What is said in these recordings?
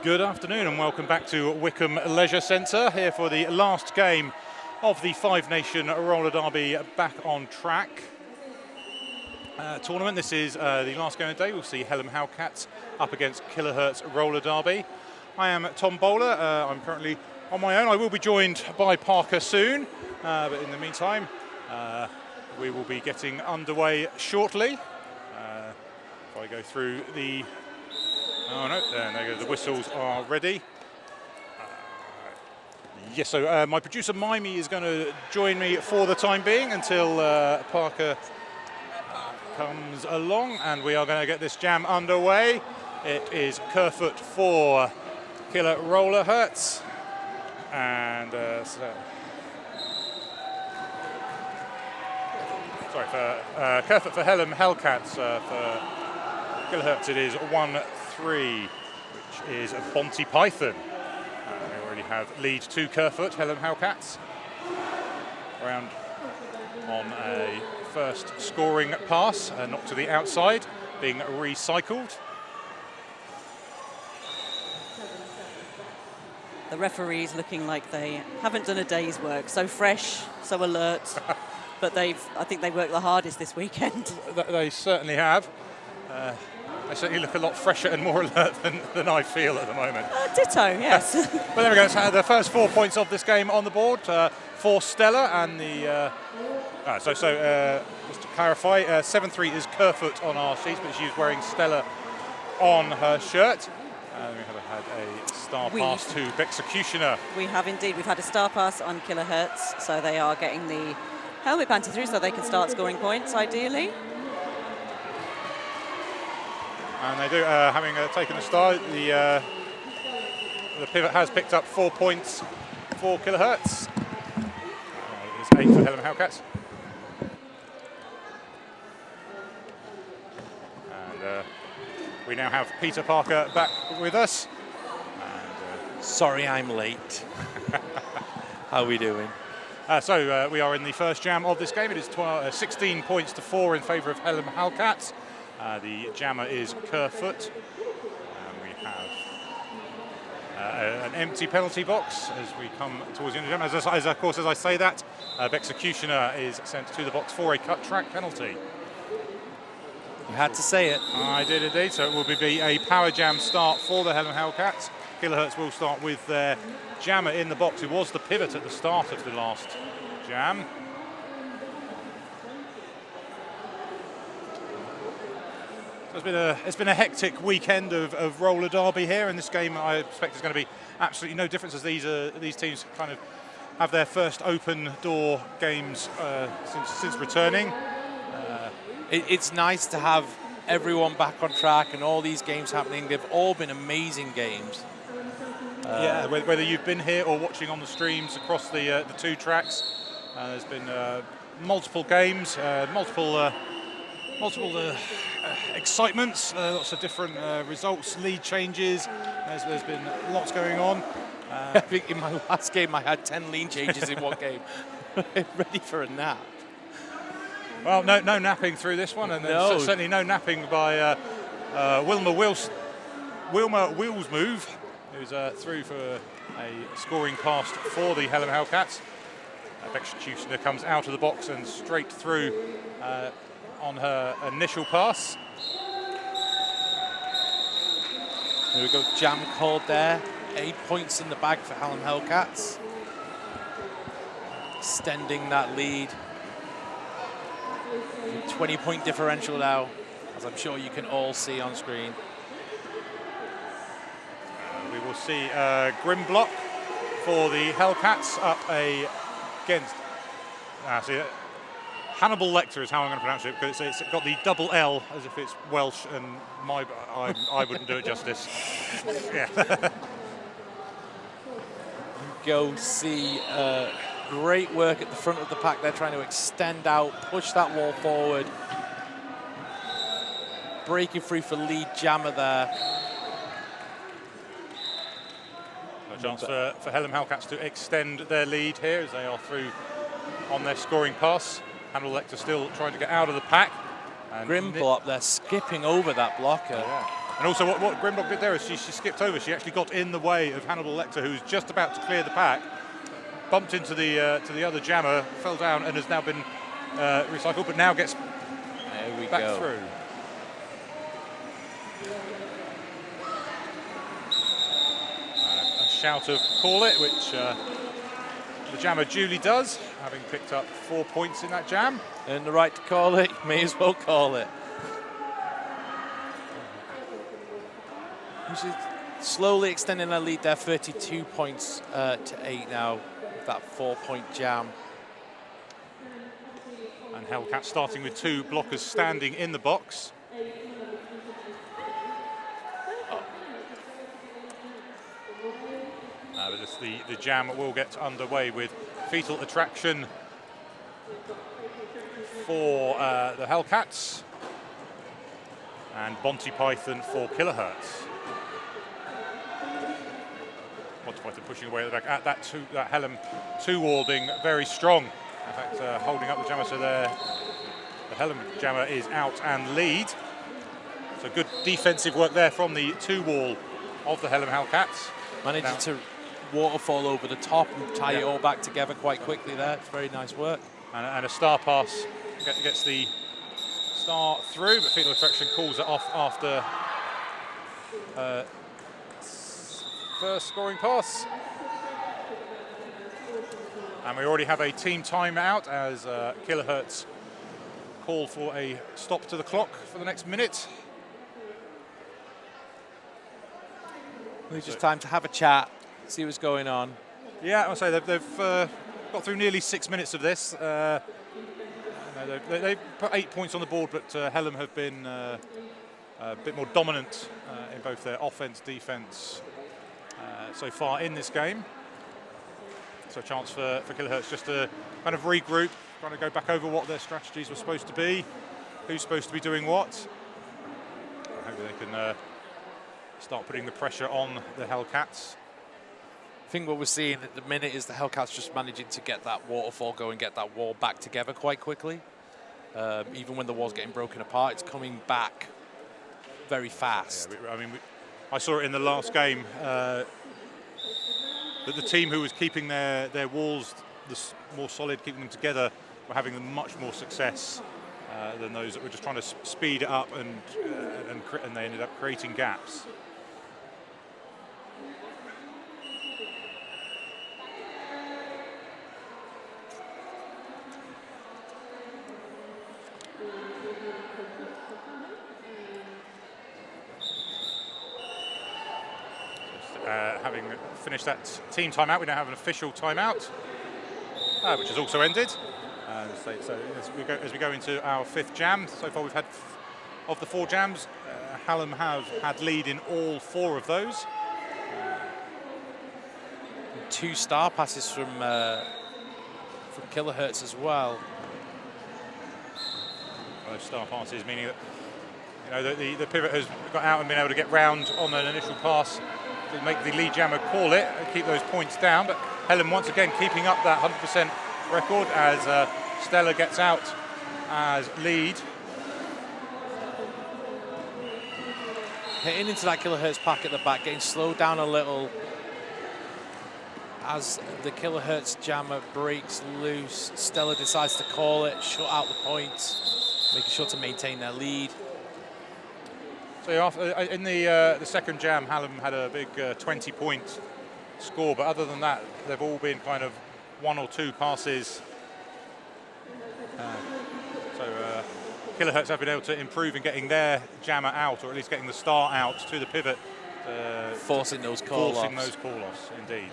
Good afternoon and welcome back to Wycombe Leisure Centre, here for the last game of the Five Nation Roller Derby back on track tournament. This is the last game of the day. We'll see Hallam Hellcats up against Killahurtz Roller Derby. I am Tom Bowler. I'm currently on my own. I will be joined by Parker soon, but in the meantime we will be getting underway shortly. If I go through the... Oh no, there they go, the whistles are ready. Yes, so my producer Mimey is going to join me for the time being until Parker comes along, and we are going to get this jam underway. It is Killahurtz for Killahurtz, and Killahurtz for Hallam Hellcats. For Killahurtz it is 1-3, which is a Bonty Python. We already have lead to Killahurtz, Hallam Hellcats. Round on a first scoring pass, knocked to the outside, being recycled. The referees looking like they haven't done a day's work. So fresh, so alert, but I think they worked the hardest this weekend. They certainly have. They certainly look a lot fresher and more alert than I feel at the moment. Ditto, yes. But there we go. So the first 4 points of this game on the board for Stella, and the just to clarify, 7-3 is Kerfoot on our sheets, but she's wearing Stella on her shirt. We have had a star pass to Executioner. We have indeed. We've had a star pass on Killahurtz, so they are getting the helmet banter through, so they can start scoring points ideally. And they do, having taken the start, the pivot has picked up 4 points for Killahurtz. It's 8 for Hallam Hellcats. And we now have Peter Parker back with us. And, sorry I'm late. How are we doing? So we are in the first jam of this game. It is 16 points to 4 in favour of Hallam Hellcats. The jammer is Kerfoot. We have an empty penalty box as we come towards the end of the jam. Of course, as I say that, Executioner is sent to the box for a cut track penalty. You had to say it. I did indeed. So it will be a power jam start for the Hallam Hellcats. Killahurtz will start with their jammer in the box, who was the pivot at the start of the last jam. It's been a hectic weekend of roller derby here, and this game I expect is going to be absolutely no difference, as these teams kind of have their first open door games since returning. It's nice to have everyone back on track and all these games happening. They've all been amazing games. Yeah, whether you've been here or watching on the streams across the two tracks, there's been multiple games, multiple excitements, lots of different results, lead changes. There's been lots going on. I think in my last game I had 10 lead changes in one game. Ready for a nap. Well, no napping through this one, and no. Certainly no napping by Wilma Wheelsmove, who's through for a scoring pass for the Hallam Hellcats. Executioner comes out of the box and straight through on her initial pass. There we go, jam called there. 8 points in the bag for Hallam Hellcats. Extending that lead. 20-point differential now, as I'm sure you can all see on screen. We will see Grimblock for the Hellcats up against... Hannibal Lecter is how I'm going to pronounce it, because it's got the double L as if it's Welsh, and I wouldn't do it justice. Yeah. Go see great work at the front of the pack. They're trying to extend out, push that wall forward. Breaking free for lead jammer there. A chance for Hallam Hellcats to extend their lead here as they are through on their scoring pass. Hannibal Lecter still trying to get out of the pack. Grimble up there, skipping over that blocker. Yeah. And also what Grimlock did there is she skipped over. She actually got in the way of Hannibal Lecter, who's just about to clear the pack, bumped into the to the other jammer, fell down, and has now been recycled, but now gets back through. A shout of call it, which the jammer duly does, having picked up 4 points in that jam. And the right to call it, may as well call it. Which is slowly extending their lead there, 32 points to 8 now, with that 4-point jam. And Hellcats starting with 2 blockers standing in the box. But the jam will get underway with Fetal Attraction for the Hellcats and Monty Python for Killahurtz. Monty Python pushing away at the back at that Hallam 2 wall being very strong. In fact, holding up the jammer, so the Hallam jammer is out and lead. So good defensive work there from the 2 wall of the Hallam Hellcats. Managing to waterfall over the top and tie it all back together quite quickly there. It's very nice work. And a star pass gets the star through, but Fetal Attraction calls it off after first scoring pass. And we already have a team timeout as Killahurtz call for a stop to the clock for the next minute. It's just time to have a chat, see what's going on. Yeah, I'll say they've got through nearly 6 minutes of this. They've put 8 points on the board, but Hallam have been a bit more dominant in both their offense, defense so far in this game. So a chance for Killahurtz just to kind of regroup, trying to go back over what their strategies were supposed to be, who's supposed to be doing what. Hopefully they can start putting the pressure on the Hellcats. I think what we're seeing at the minute is the Hellcats just managing to get that waterfall going, get that wall back together quite quickly. Even when the wall's getting broken apart, it's coming back very fast. Yeah, I saw it in the last game that the team who was keeping their walls more solid, keeping them together, were having much more success than those that were just trying to speed it up and they ended up creating gaps. Having finished that team timeout, we now have an official timeout, which has also ended. So as we go into our 5th jam, so far we've had, of the 4 jams, Hallam have had lead in all 4 of those. 2 star passes from Killahurtz as well. Those star passes meaning that the pivot has got out and been able to get round on an initial pass to make the lead jammer call it and keep those points down. But Hallam once again keeping up that 100% record as Stella gets out as lead. Hitting into that Killahurtz pack at the back, getting slowed down a little as the Killahurtz jammer breaks loose. Stella decides to call it, shut out the points, making sure to maintain their lead. So in the second jam, Hallam had a big 20-point score, but other than that, they've all been kind of 1 or 2 passes. So Killahurtz have been able to improve in getting their jammer out, or at least getting the star out to the pivot. Forcing those call-offs. Forcing those call-offs, indeed.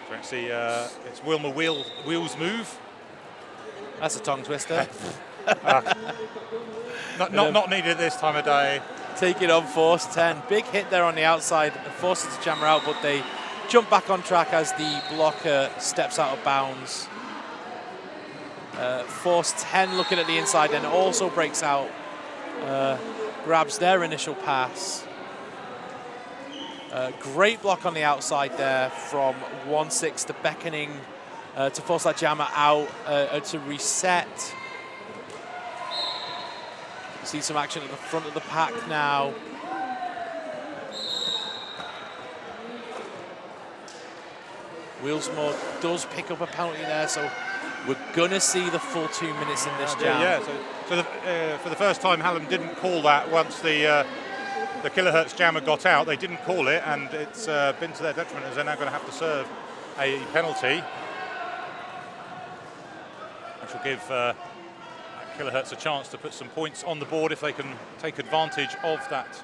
So actually, it's Wilma Wheels' move. That's a tongue twister. Not needed this time of day. Take it on force 10. Big hit there on the outside, forces the jammer out, but they jump back on track as the blocker steps out of bounds. Force 10 looking at the inside, then also breaks out, grabs their initial pass. Great block on the outside there from 1-6 to beckoning to force that jammer out to reset. See some action at the front of the pack now. Wheelsmore does pick up a penalty there, so we're gonna see the full 2 minutes in this jam. Yeah, so for the first time, Hallam didn't call that once the Killahurtz jammer got out. They didn't call it, and it's been to their detriment as they're now going to have to serve a penalty, which will give Killahurtz a chance to put some points on the board if they can take advantage of that.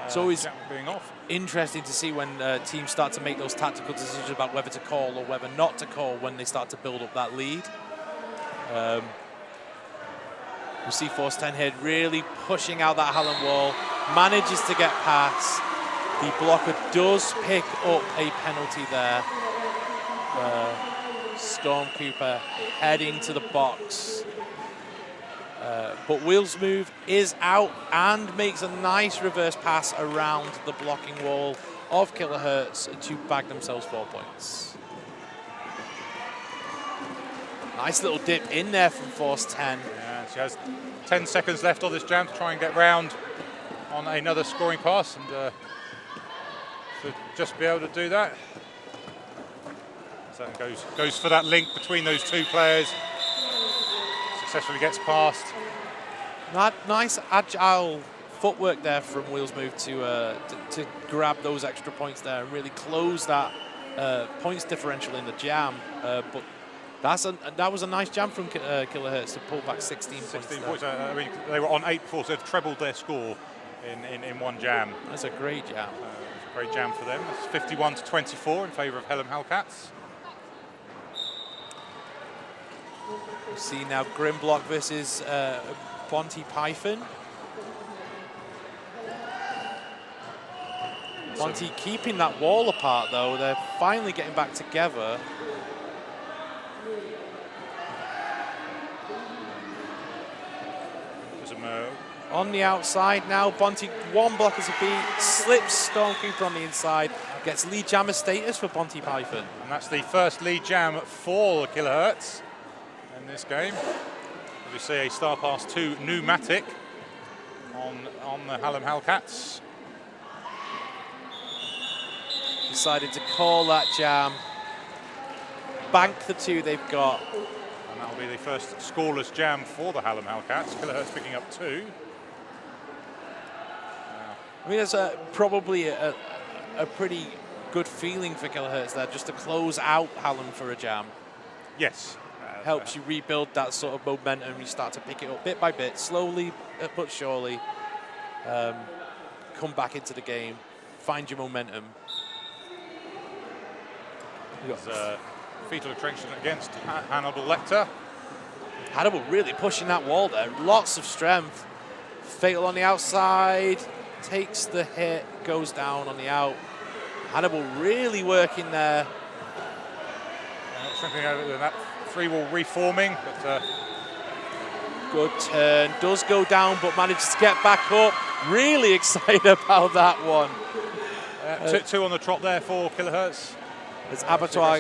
It's always being off. Interesting to see when teams start to make those tactical decisions about whether to call or whether not to call when they start to build up that lead. We see Force 10 here really pushing out that Hallam wall, manages to get past. The blocker does pick up a penalty there. Storm Cooper heading to the box. But Wheels Move is out and makes a nice reverse pass around the blocking wall of Killahurtz to bag themselves 4 points. Nice little dip in there from Force 10. Yeah, she has 10 seconds left on this jam to try and get round on another scoring pass, and should just be able to do that. So it goes for that link between those two players. Successfully gets past. Nice agile footwork there from Wheels Move to grab those extra points there and really close that points differential in the jam. But that was a nice jam from Killahurtz to pull back 16 points. I mean, they were on 8 before, so they've trebled their score in one jam. That's a great jam. It's a great jam for them. It's 51-24 in favour of Hallam Hellcats. We see now Grimblock versus Bonty Python. Bonty keeping that wall apart though. They're finally getting back together. On the outside now, Bonty one block as a beat, slips Storm Cooper on the inside, gets lead jammer status for Bonty Python. And that's the first lead jam for Killahurtz in this game. We see a star pass to Pneumatic on the Hallam Hellcats. Decided to call that jam, bank the 2 they've got. And that'll be the first scoreless jam for the Hallam Hellcats. Killahurtz picking up 2. I mean, that's probably a pretty good feeling for Killahurtz there, just to close out Hallam for a jam. Yes. Helps you rebuild that sort of momentum. You start to pick it up bit by bit, slowly but surely. Come back into the game, find your momentum. Fetal attraction against Hannibal Lecter. Hannibal really pushing that wall there. Lots of strength. Fatal on the outside. Takes the hit. Goes down on the out. Hannibal really working there. Something over that 3-wall reforming, but good turn. Does go down, but manages to get back up. Really excited about that one. 2 on the trot there for Killahurtz. It's Abattoir.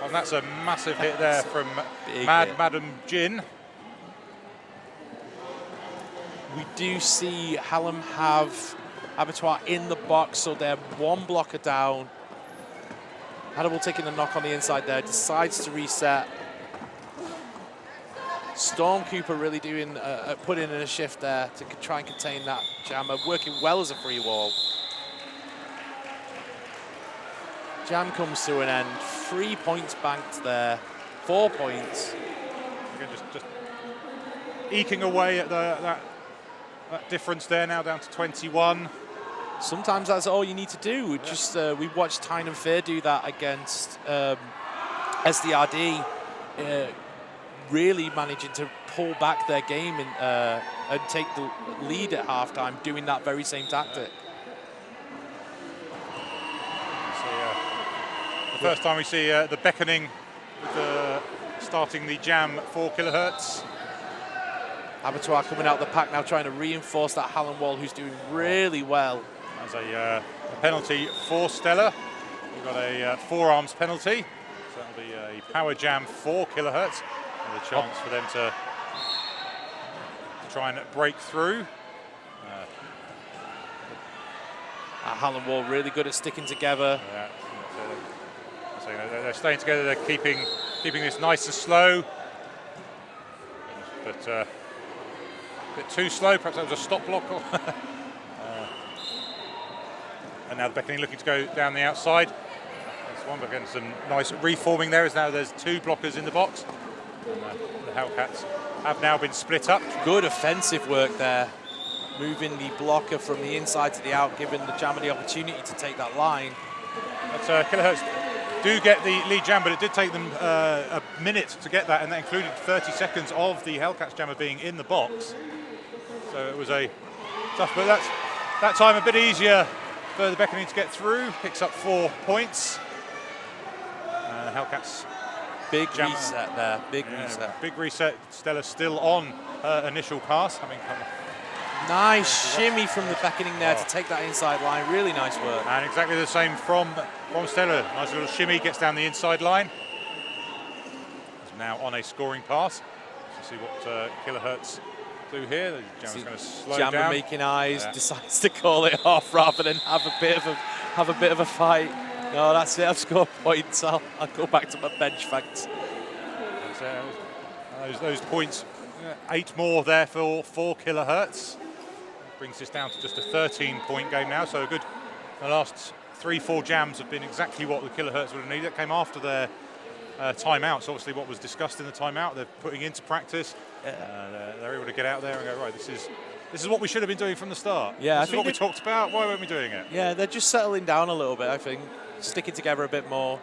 And that's a massive hit there from Madam Jin. We do see Hallam have Abattoir in the box, so they're 1 blocker down. Hannibal taking the knock on the inside there, decides to reset. Storm Cooper really doing putting in a shift there to try and contain that jammer, working well as a free wall. Jam comes to an end. 3 points banked there. 4 points. Again, just eking away at that difference there, now down to 21. Sometimes that's all you need to do. Just we watched Tyne and Fair do that against SDRD, really managing to pull back their game and take the lead at halftime, doing that very same tactic. The first time we see the beckoning with starting the jam for Killahurtz. Abattoir coming out the pack now, trying to reinforce that Hallam wall, who's doing really well. As a penalty for Stella. We've got a forearms penalty. So that'll be a power jam for Killahurtz. And a chance for them to to try and break through. Hallam Wall really good at sticking together. Yeah, so they're staying together. They're keeping this nice and slow, but a bit too slow. Perhaps that was a stop block. And now the Beckoning looking to go down the outside. That's one, but again some nice reforming there. As now there's 2 blockers in the box. And, the Hellcats have now been split up. Good offensive work there. Moving the blocker from the inside to the out, giving the jammer the opportunity to take that line. But Killahurtz do get the lead jam, but it did take them a minute to get that, and that included 30 seconds of the Hellcats jammer being in the box. So it was a tough, but that time a bit easier for the Beckoning to get through. Picks up 4 points. Hellcats. Big jammer. Reset there, big reset. Big reset. Stella still on her initial pass, having come. Nice shimmy from the Beckoning there to take that inside line. Really nice work. And exactly the same from Stella. Nice little shimmy, gets down the inside line. Is now on a scoring pass. Let's see what Killahurtz do here. The jammer's going to slow down. Jammer making eyes, decides to call it off rather than have a bit of a fight. No, that's it. I've scored points. I'll go back to my bench, thanks. Those points, 8 more there for Killahurtz. Brings this down to just a 13-point game now. So good. The last 3-4 jams have been exactly what the Killahurtz would have needed. That came after their timeouts. Obviously, what was discussed in the timeout, they're putting into practice. They're able to get out there and go, right, this is what we should have been doing from the start. Yeah, this is what we talked about. Why weren't we doing it? Yeah, they're just settling down a little bit, I think. Sticking together a bit more.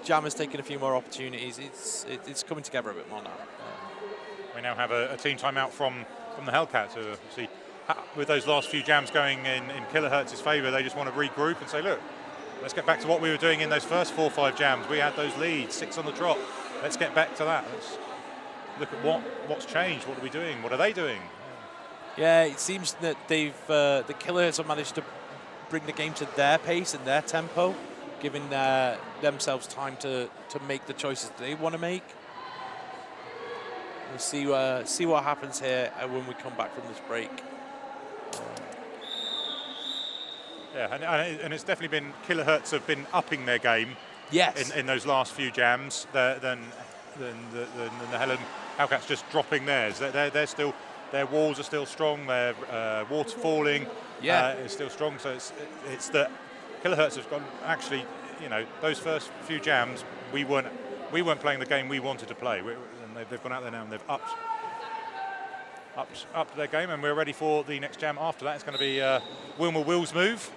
Jammer's taking a few more opportunities. It's coming together a bit more now. We now have a team timeout from the Hellcats, who see with those last few jams going in Killahurtz's favour, they just want to regroup and say, look, let's get back to what we were doing in those first 4 or 5 jams. We had those leads, 6 on the trot. Let's get back to that. Let's look at what's changed. What are we doing? What are they doing? Yeah, it seems that the Killahurtz have managed to bring the game to their pace and their tempo, giving themselves time to make the choices they want to make. We'll see what happens here when we come back from this break. Yeah, and it's definitely been Killahurtz have been upping their game. Yes. In those last few jams, than the Hallam Hellcats just dropping theirs. They're still, their walls are still strong. Their water falling is still strong. So it's that Killahurtz have gone. Actually, you know, those first few jams we weren't playing the game we wanted to play. And they've gone out there now and they've upped their game, and we're ready for the next jam after that. It's going to be Wilma Will's move.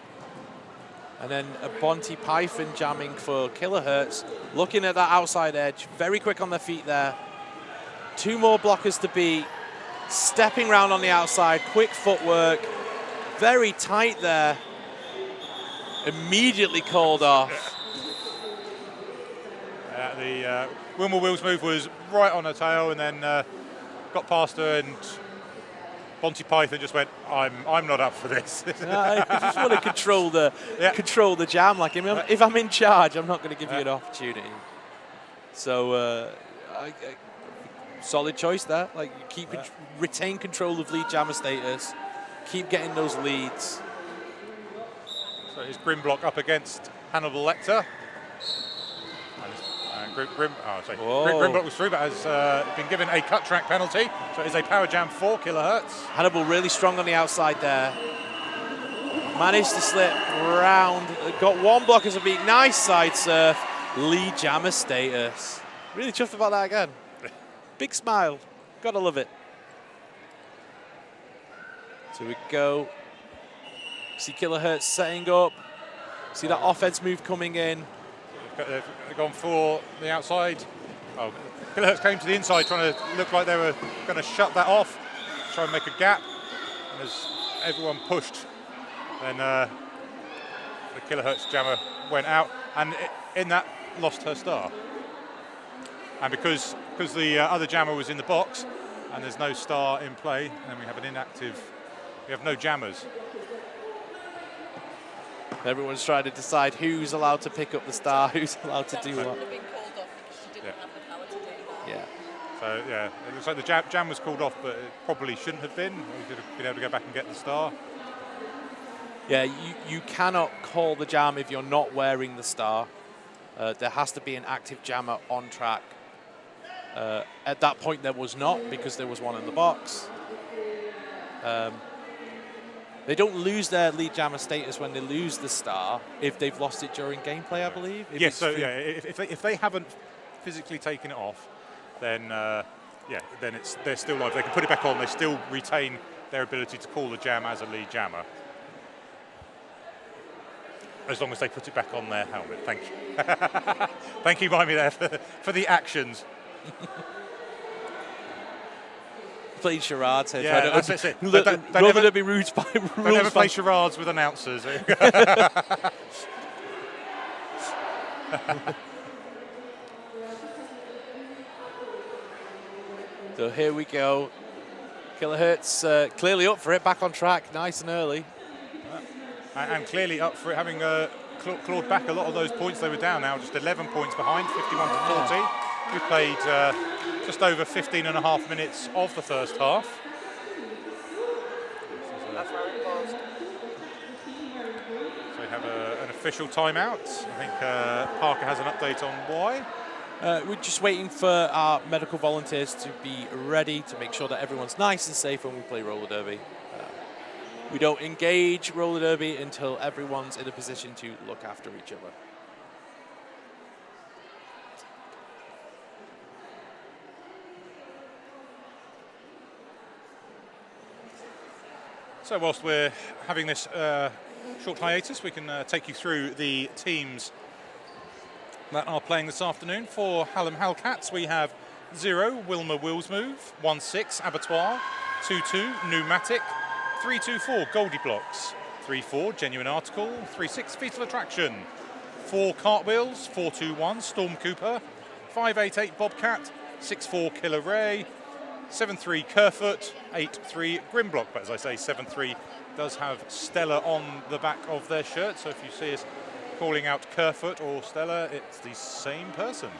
And then a Bonte Python jamming for Killahurtz. Looking at that outside edge, very quick on their feet there. 2 more blockers to beat. Stepping round on the outside, quick footwork. Very tight there. Immediately called off. The Wilma Will's move was right on her tail, and then got past her, and Bonte Python just went, I'm not up for this. I just want to control the jam. Like, if I'm in charge, I'm not going to give you an opportunity. So, solid choice there. Like, you retain control of lead jammer status, keep getting those leads. So his Grimblock up against Hannibal Lecter. Grimblock was through, but has been given a cut track penalty. So it is a power jam for Killahurtz. Hannibal really strong on the outside there. Managed to slip round. Got 1 block as a beat. Nice side surf. Lead jammer status. Really chuffed about that again. Big smile. Gotta love it. So we go. See Killahurtz setting up. See that offense move coming in. They've gone for the outside. Oh, Killahurtz came to the inside, trying to look like they were going to shut that off, try and make a gap. And as everyone pushed, then the Killahurtz jammer went out, and in that lost her star. And because the other jammer was in the box, and there's no star in play, then we have an inactive. We have no jammers. Everyone's trying to decide who's allowed to pick up the star, who's allowed to do what. Been called off because she didn't have the power to do that. Yeah. So yeah, it looks like the jam was called off, but it probably shouldn't have been. We could have been able to go back and get the star. Yeah, you cannot call the jam if you're not wearing the star. There has to be an active jammer on track. At that point, there was not, because there was one in the box. They don't lose their lead jammer status when they lose the star if they've lost it during gameplay, I believe. Yes, so yeah, if they haven't physically taken it off, then then they're still live. They can put it back on. They still retain their ability to call the jam as a lead jammer, as long as they put it back on their helmet. Thank you. Thank you, by me there for the actions. Played charades here. Yeah, that's it. Rather than be rude by rules. Don't ever play charades with announcers. So here we go. Killahurtz clearly up for it, back on track, nice and early. And clearly up for it, having clawed back a lot of those points they were down now, just 11 points behind, 51 to 40. We played just over 15 and a half minutes of the first half. That's where it paused. So we have an official timeout. I think Parker has an update on why. We're just waiting for our medical volunteers to be ready to make sure that everyone's nice and safe when we play roller derby. We don't engage roller derby until everyone's in a position to look after each other. So whilst we're having this short hiatus, we can take you through the teams that are playing this afternoon. For Hallam Hellcats, we have 0, Wilmer Willsmove, 1-6, Abattoir, 2-2, Pneumatic, 3-2-4, Goldie Blocks, 3-4, Genuine Article, 3-6, Fetal Attraction, 4 Cartwheels, 4-2-1, Storm Cooper, 5-8-8, Bobcat, 6-4, Killer Ray, 7-3, Kerfoot, 8-3, Grimblock. But as I say, 7-3 does have Stella on the back of their shirt, so if you see us calling out Kerfoot or Stella, it's the same person.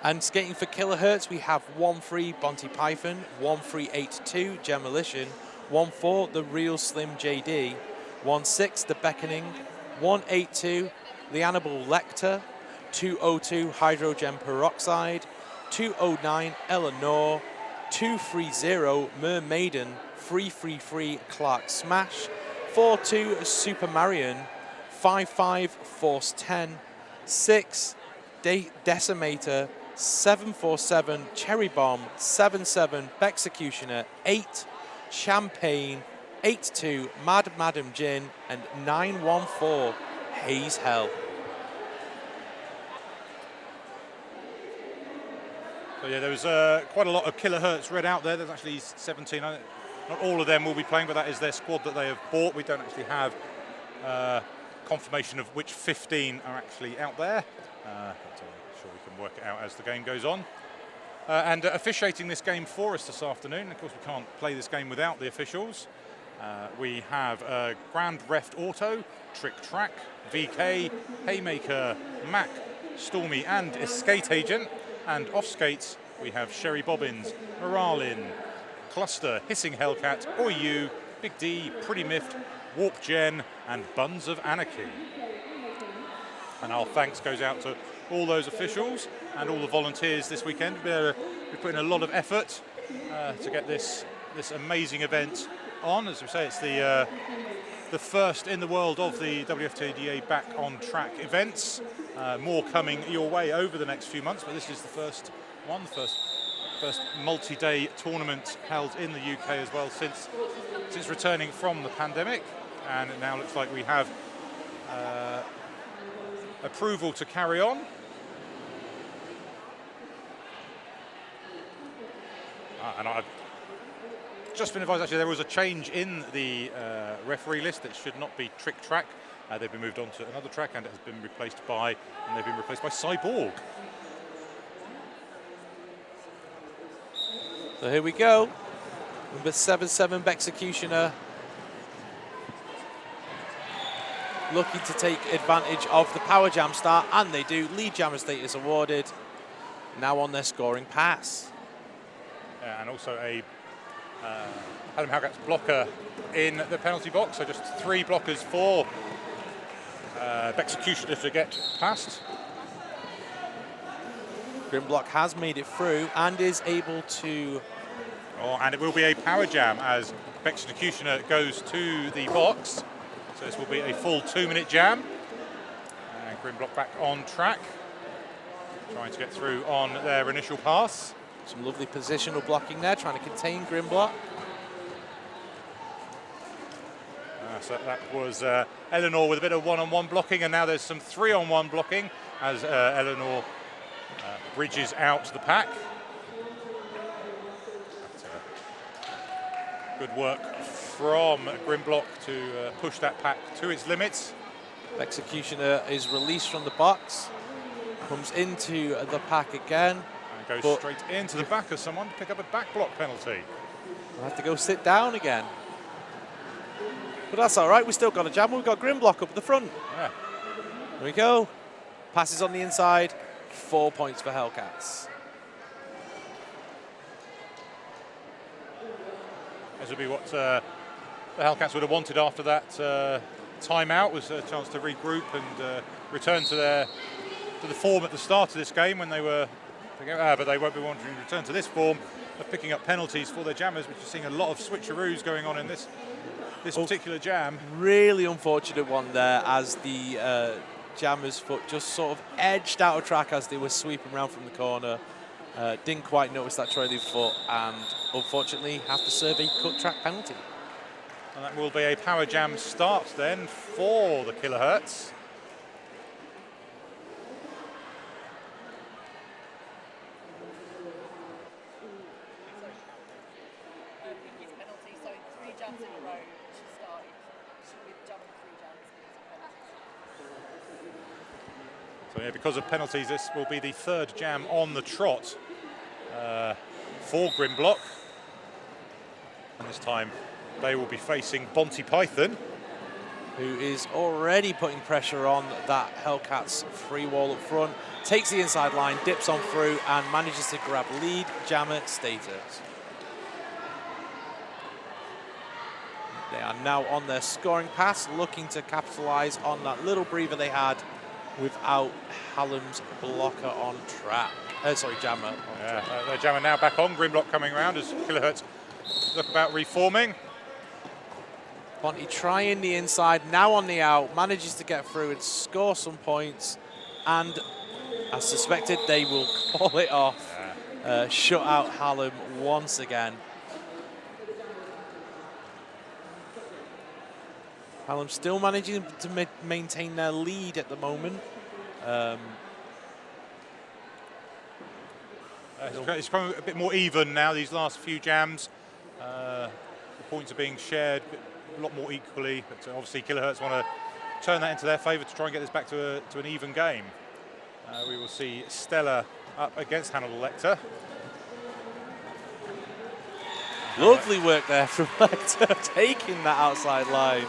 And skating for Killahurtz, we have 1-3 Bonty Python, 1-3-8-2 Demolition, 1-4 the Real Slim JD, 1-6 the Beckoning, 1-8-2 the Annibal Lecter, 2-0-2 Hydrogen Peroxide, 2-0-9 Eleanor, 2-3-0 Mermaiden, 3-3-3 Clark Smash, 4-2 Super Marion, 5-5 Force 10, 6 Decimator, 7-4-7 Cherry Bomb, 7-7 Bexecutioner, 8 Champagne, 8-2 Mad Madam Gin, and 9-1-4 Haze Hell. So yeah, there was quite a lot of Killahurtz red out there. There's actually 17. Not all of them will be playing, but that is their squad that they have bought. We don't actually have confirmation of which 15 are actually out there. I'm sure we can work it out as the game goes on. And officiating this game for us this afternoon, of course we can't play this game without the officials. We have Grand Reft Auto, Trick Track, VK, Haymaker, Mac, Stormy and Escate Agent. And off skates we have Sherry Bobbins, Moralin, Cluster, Hissing Hellcat, OU, Big D, Pretty Miffed, Warp Gen, and Buns of Anarchy. And our thanks goes out to all those officials and all the volunteers this weekend. We're putting a lot of effort to get this amazing event on. As we say, it's the first in the world of the WFTDA back on track events. More coming your way over the next few months, but this is the first one, the first multi-day tournament held in the UK as well since returning from the pandemic. And it now looks like we have approval to carry on. And I've just been advised actually there was a change in the referee list. It should not be Trick Track. They've been moved on to another track and it has been replaced by Cyborg. So here we go. Number 7-7 Bexecutioner. Looking to take advantage of the Power Jam start, and they do. Lead Jammer status awarded. Now on their scoring pass. and also a Hallam Hellcats blocker in the penalty box. So just 3 blockers for Executioner to get past. Grimlock has made it through and is able to... Oh, and it will be a power jam as Executioner goes to the box. So this will be a full 2-minute jam. And Grimlock back on track, trying to get through on their initial pass. Some lovely positional blocking there, trying to contain Grimlock. So that was Eleanor with a bit of one-on-one blocking, and now there's some 3-on-1 blocking as Eleanor bridges out the pack. Good work from Grimlock to push that pack to its limits. Executioner is released from the box, comes into the pack again. And goes straight into the back of someone to pick up a back block penalty. We'll have to go sit down again. But that's all right, we still got a jam. We've got Grimlock up at the front. Yeah. There we go. Passes on the inside, 4 points for Hellcats. This would be what the Hellcats would have wanted after that timeout, was a chance to regroup and return to the form at the start of this game when they were, but they won't be wanting to return to this form of picking up penalties for their jammers, which is seeing a lot of switcheroos going on in this particular jam. Really unfortunate one there as the jammer's foot just sort of edged out of track as they were sweeping around from the corner. Didn't quite notice that trailing foot and unfortunately have to serve a cut track penalty. And that will be a power jam start then for the Killahurtz. So yeah, because of penalties, this will be the 3rd jam on the trot for Grimlock. And this time they will be facing Bonty Python, who is already putting pressure on that Hellcats free wall up front. Takes the inside line, dips on through, and manages to grab lead jammer status. They are now on their scoring pass, looking to capitalise on that little breather they had without Hallam's blocker on track. Jammer. Yeah, the jammer now back on. Grimlock coming around as Killahurtz look about reforming. Bonty trying the inside, now on the out, manages to get through and score some points. And as suspected, they will call it off. Yeah. Shut out Hallam once again. Hallam still managing to maintain their lead at the moment. It's becoming a bit more even now, these last few jams. The points are being shared a lot more equally, but obviously Killahurtz want to turn that into their favour to try and get this back to an even game. We will see Stella up against Hannibal Lecter. Lovely work there from Lecter, taking that outside line.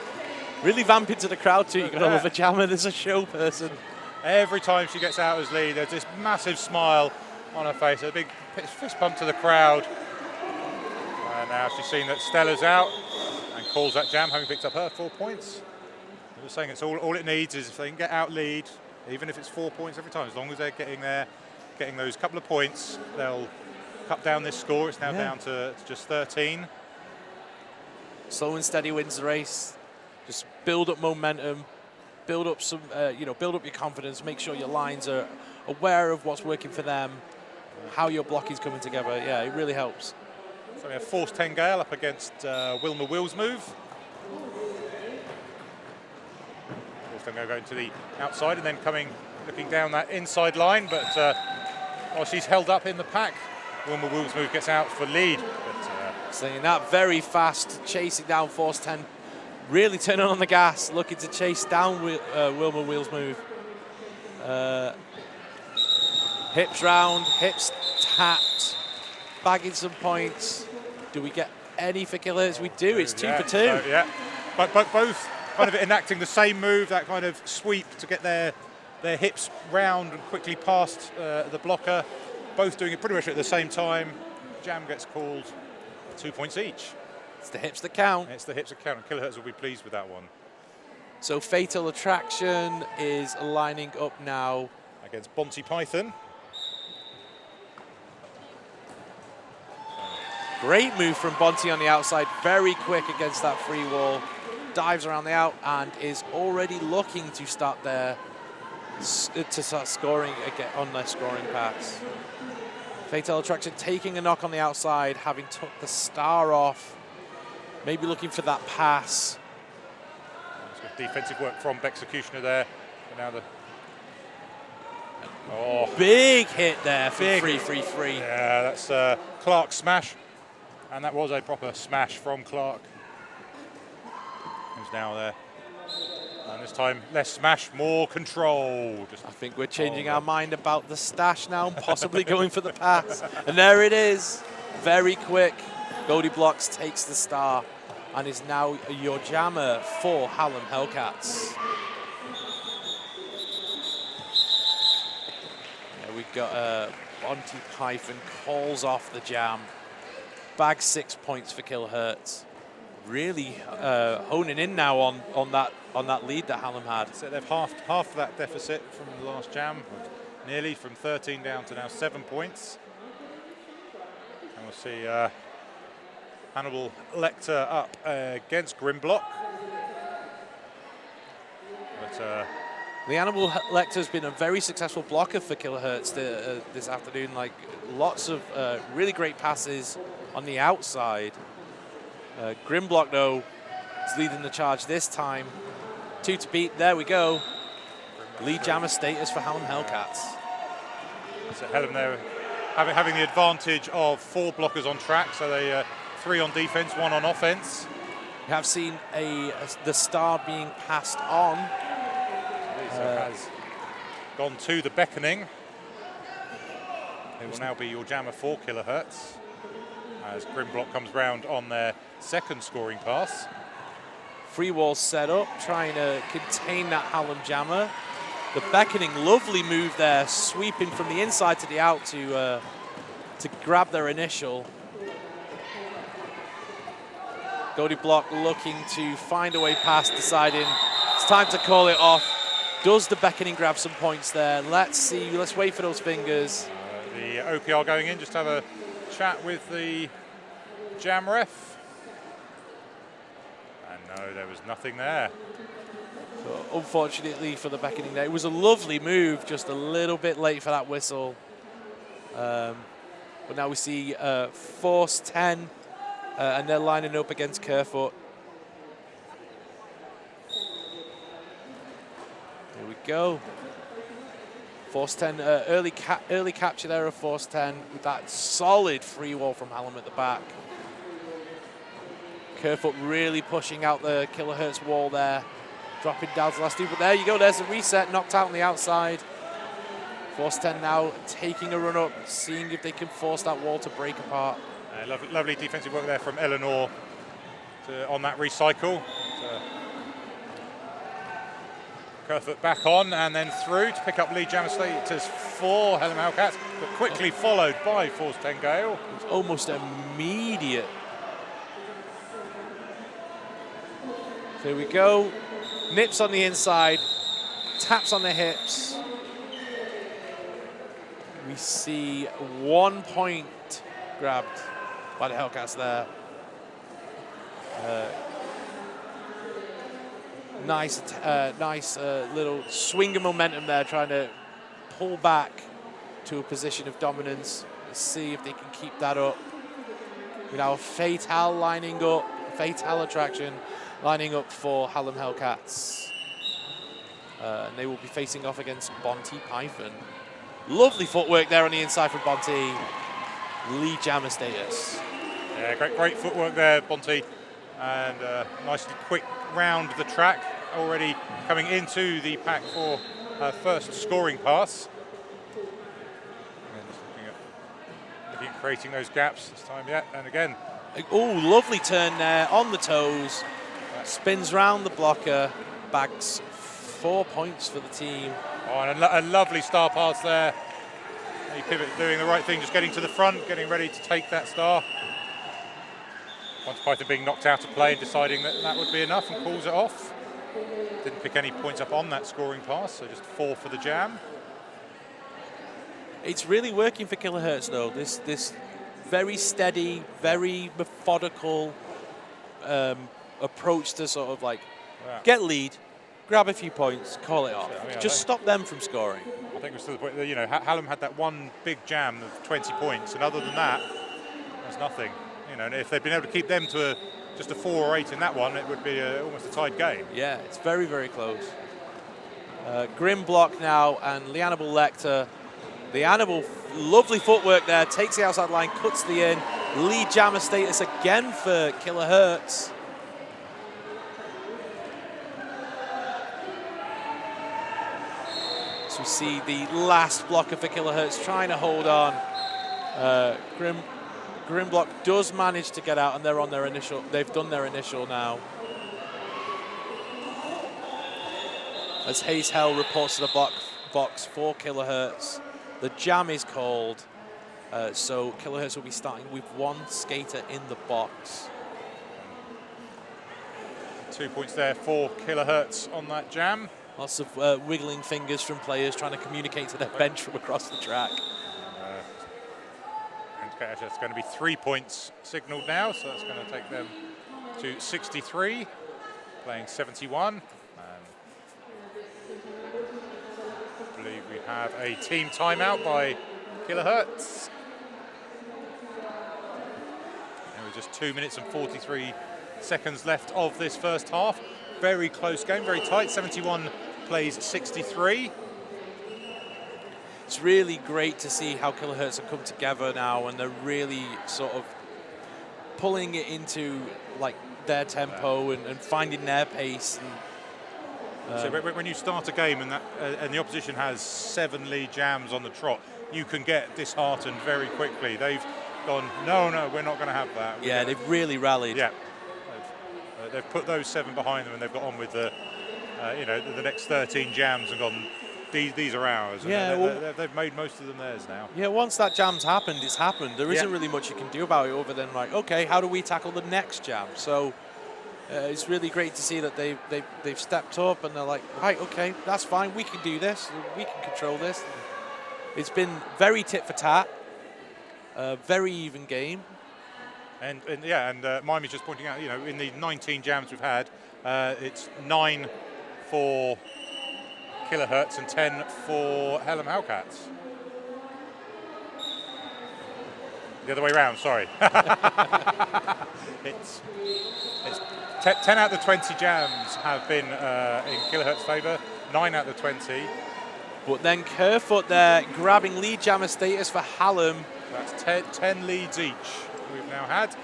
Really vamping to the crowd too. You've got to love a jammer, there's a show person. Every time she gets out as lead, there's this massive smile on her face, a big fist bump to the crowd. And now she's seen that Stella's out and calls that jam, having picked up her 4 points. I'm just saying it's all it needs is if they can get out lead, even if it's 4 points every time, as long as they're getting those couple of points, they'll cut down this score. It's now down to just 13. Slow and steady wins the race. Just build up momentum, build up some, build up your confidence. Make sure your lines are aware of what's working for them, how your blocking's coming together. Yeah, it really helps. So we have Force 10 Gale up against Wilma Will's move. Force 10 Gale going to the outside and then looking down that inside line, but while she's held up in the pack, Wilma Will's move gets out for lead. But, saying that very fast, chasing down Force 10. Really turning on the gas, looking to chase down Wilma Will's move. Hips round, hips tapped, bagging some points. Do we get any for Killahurtz? We do, it's 2 for 2. Yeah, but both kind of enacting the same move, that kind of sweep to get their hips round and quickly past the blocker. Both doing it pretty much at the same time. jam gets called, 2 points each. It's the hips that count. It's the hips that count, and Killahurtz will be pleased with that one. So Fatal Attraction is lining up now against Bonty Python. Great move from Bonty on the outside, very quick against that free wall. Dives around the out and is already looking to start scoring again on their scoring pass. Fatal Attraction taking a knock on the outside, having took the star off. Maybe looking for that pass. Good defensive work from Executioner there. And now the big hit there for free. Yeah, that's Clark's smash. And that was a proper smash from Clark. Who's now there. And this time, less smash, more control. I think we're changing our mind about the stash now, possibly going for the pass. And there it is. Very quick. Goldie Blocks takes the star and is now your jammer for Hallam Hellcats. Yeah, we've got Bonty Python calls off the jam. Bags 6 points for Killahurtz. Really honing in now on that lead that Hallam had. So they've half that deficit from the last jam, nearly from 13 down to now 7 points. And we'll see Hannibal Lecter up against Grimblock. But the Hannibal Lecter's been a very successful blocker for Killahurtz this afternoon. Like lots of really great passes on the outside. Grimblock, though, is leading the charge this time. 2 to beat. There we go. Lead jammer status for Hallam Hellcats. So Hallam there having the advantage of 4 blockers on track. So they 3 on defense, 1 on offense. We have seen the star being passed on. Has gone to the beckoning. It will now be your jammer for Killahurtz as Grimblock comes round on their second scoring pass. Free wall set up, trying to contain that Hallam jammer. The beckoning, lovely move there, sweeping from the inside to the out to grab their initial. Goldie Block looking to find a way past, deciding it's time to call it off. Does the beckoning grab some points there? Let's see, let's wait for those fingers. The OPR going in, just have a chat with the jam ref. And no, there was nothing there. So unfortunately for the beckoning there, it was a lovely move, just a little bit late for that whistle. But now we see Force 10, and they're lining up against Kerfoot. Here we go. Force 10, early capture there of Force 10 with that solid free wall from Hallam at the back. Kerfoot really pushing out the Killahurtz wall there, dropping down to the last 2. But there you go, there's a reset, knocked out on the outside. Force 10 now taking a run up, seeing if they can force that wall to break apart. Lovely defensive work there from Eleanor on that recycle. Kerfoot back on and then through to pick up lead jammer status for Hallam Hellcats, but quickly followed by Force 10 Gale. It's almost immediate. So here we go. Nips on the inside, taps on the hips. We see 1 point grabbed by the Hellcats there. Nice little swing of momentum there, trying to pull back to a position of dominance. Let's see if they can keep that up. We now have Fatal lining up, Fatal Attraction lining up for Hallam Hellcats. And they will be facing off against Bonty Python. Lovely footwork there on the inside from Bonty. Lead jammer status. Yeah, great footwork there, Bonty. And nicely quick round the track, already coming into the pack for first scoring pass. And just looking at creating those gaps this time, yeah, and again. Oh, lovely turn there on the toes. Spins round the blocker, bags 4 points for the team. Oh, and a lovely star pass there. A pivot doing the right thing, just getting to the front, getting ready to take that star. Once Python being knocked out of play and deciding that that would be enough and calls it off. Didn't pick any points up on that scoring pass, so just 4 for the jam. It's really working for Killahurtz though. This very steady, very methodical approach to sort of like get lead, grab a few points, call it off. Yeah, just stop them from scoring. I think we're still at the point, you know, Hallam had that one big jam of 20 points, and other than that, there's nothing. You know, and if they'd been able to keep them to just a 4 or 8 in that one, it would be almost a tied game. Yeah, it's very, very close. Grim block now, and the Hannibal Lecter. The Hannibal, lovely footwork there, takes the outside line, cuts the in. Lead jammer status again for Killahurtz. So we see the last blocker for Killahurtz trying to hold on. Grim block does manage to get out, and they're on their initial. They've done their initial now. As Hayes Hell reports to the box for Killahurtz, the jam is called. So Killahurtz will be starting with 1 skater in the box. 2 points there for Killahurtz on that jam. Lots of wiggling fingers from players trying to communicate to their bench from across the track. It's going to be 3 points signalled now, so that's going to take them to 63, playing 71. I believe we have a team timeout by Killahurtz. There were just 2 minutes and 43 seconds left of this first half. Very close game, very tight. 71 plays 63. It's really great to see how Killahurtz have come together now, and they're really sort of pulling it into like their tempo and finding their pace. And, so when you start a game and the opposition has 7 lead jams on the trot, you can get disheartened very quickly. They've gone, no, we're not going to have that. They've really rallied. Yeah, they've put those 7 behind them, and they've got on with the next 13 jams and gone, these are ours. And they've made most of them theirs now. Yeah, once that jam's happened, it's happened. There isn't really much you can do about it other than like, okay, how do we tackle the next jam? So it's really great to see that they've stepped up, and they're like, right, okay, that's fine. We can do this. We can control this. It's been very tit for tat, very even game. And Miami's just pointing out, you know, in the 19 jams we've had, it's 9 for Killahurtz and 10 for Hallam Hellcats. The other way around, sorry. it's 10 out of the 20 jams have been in Killahurt's favour, 9 out of the 20. But then Kerfoot there grabbing lead jammer status for Hallam. That's 10 leads each we've now had.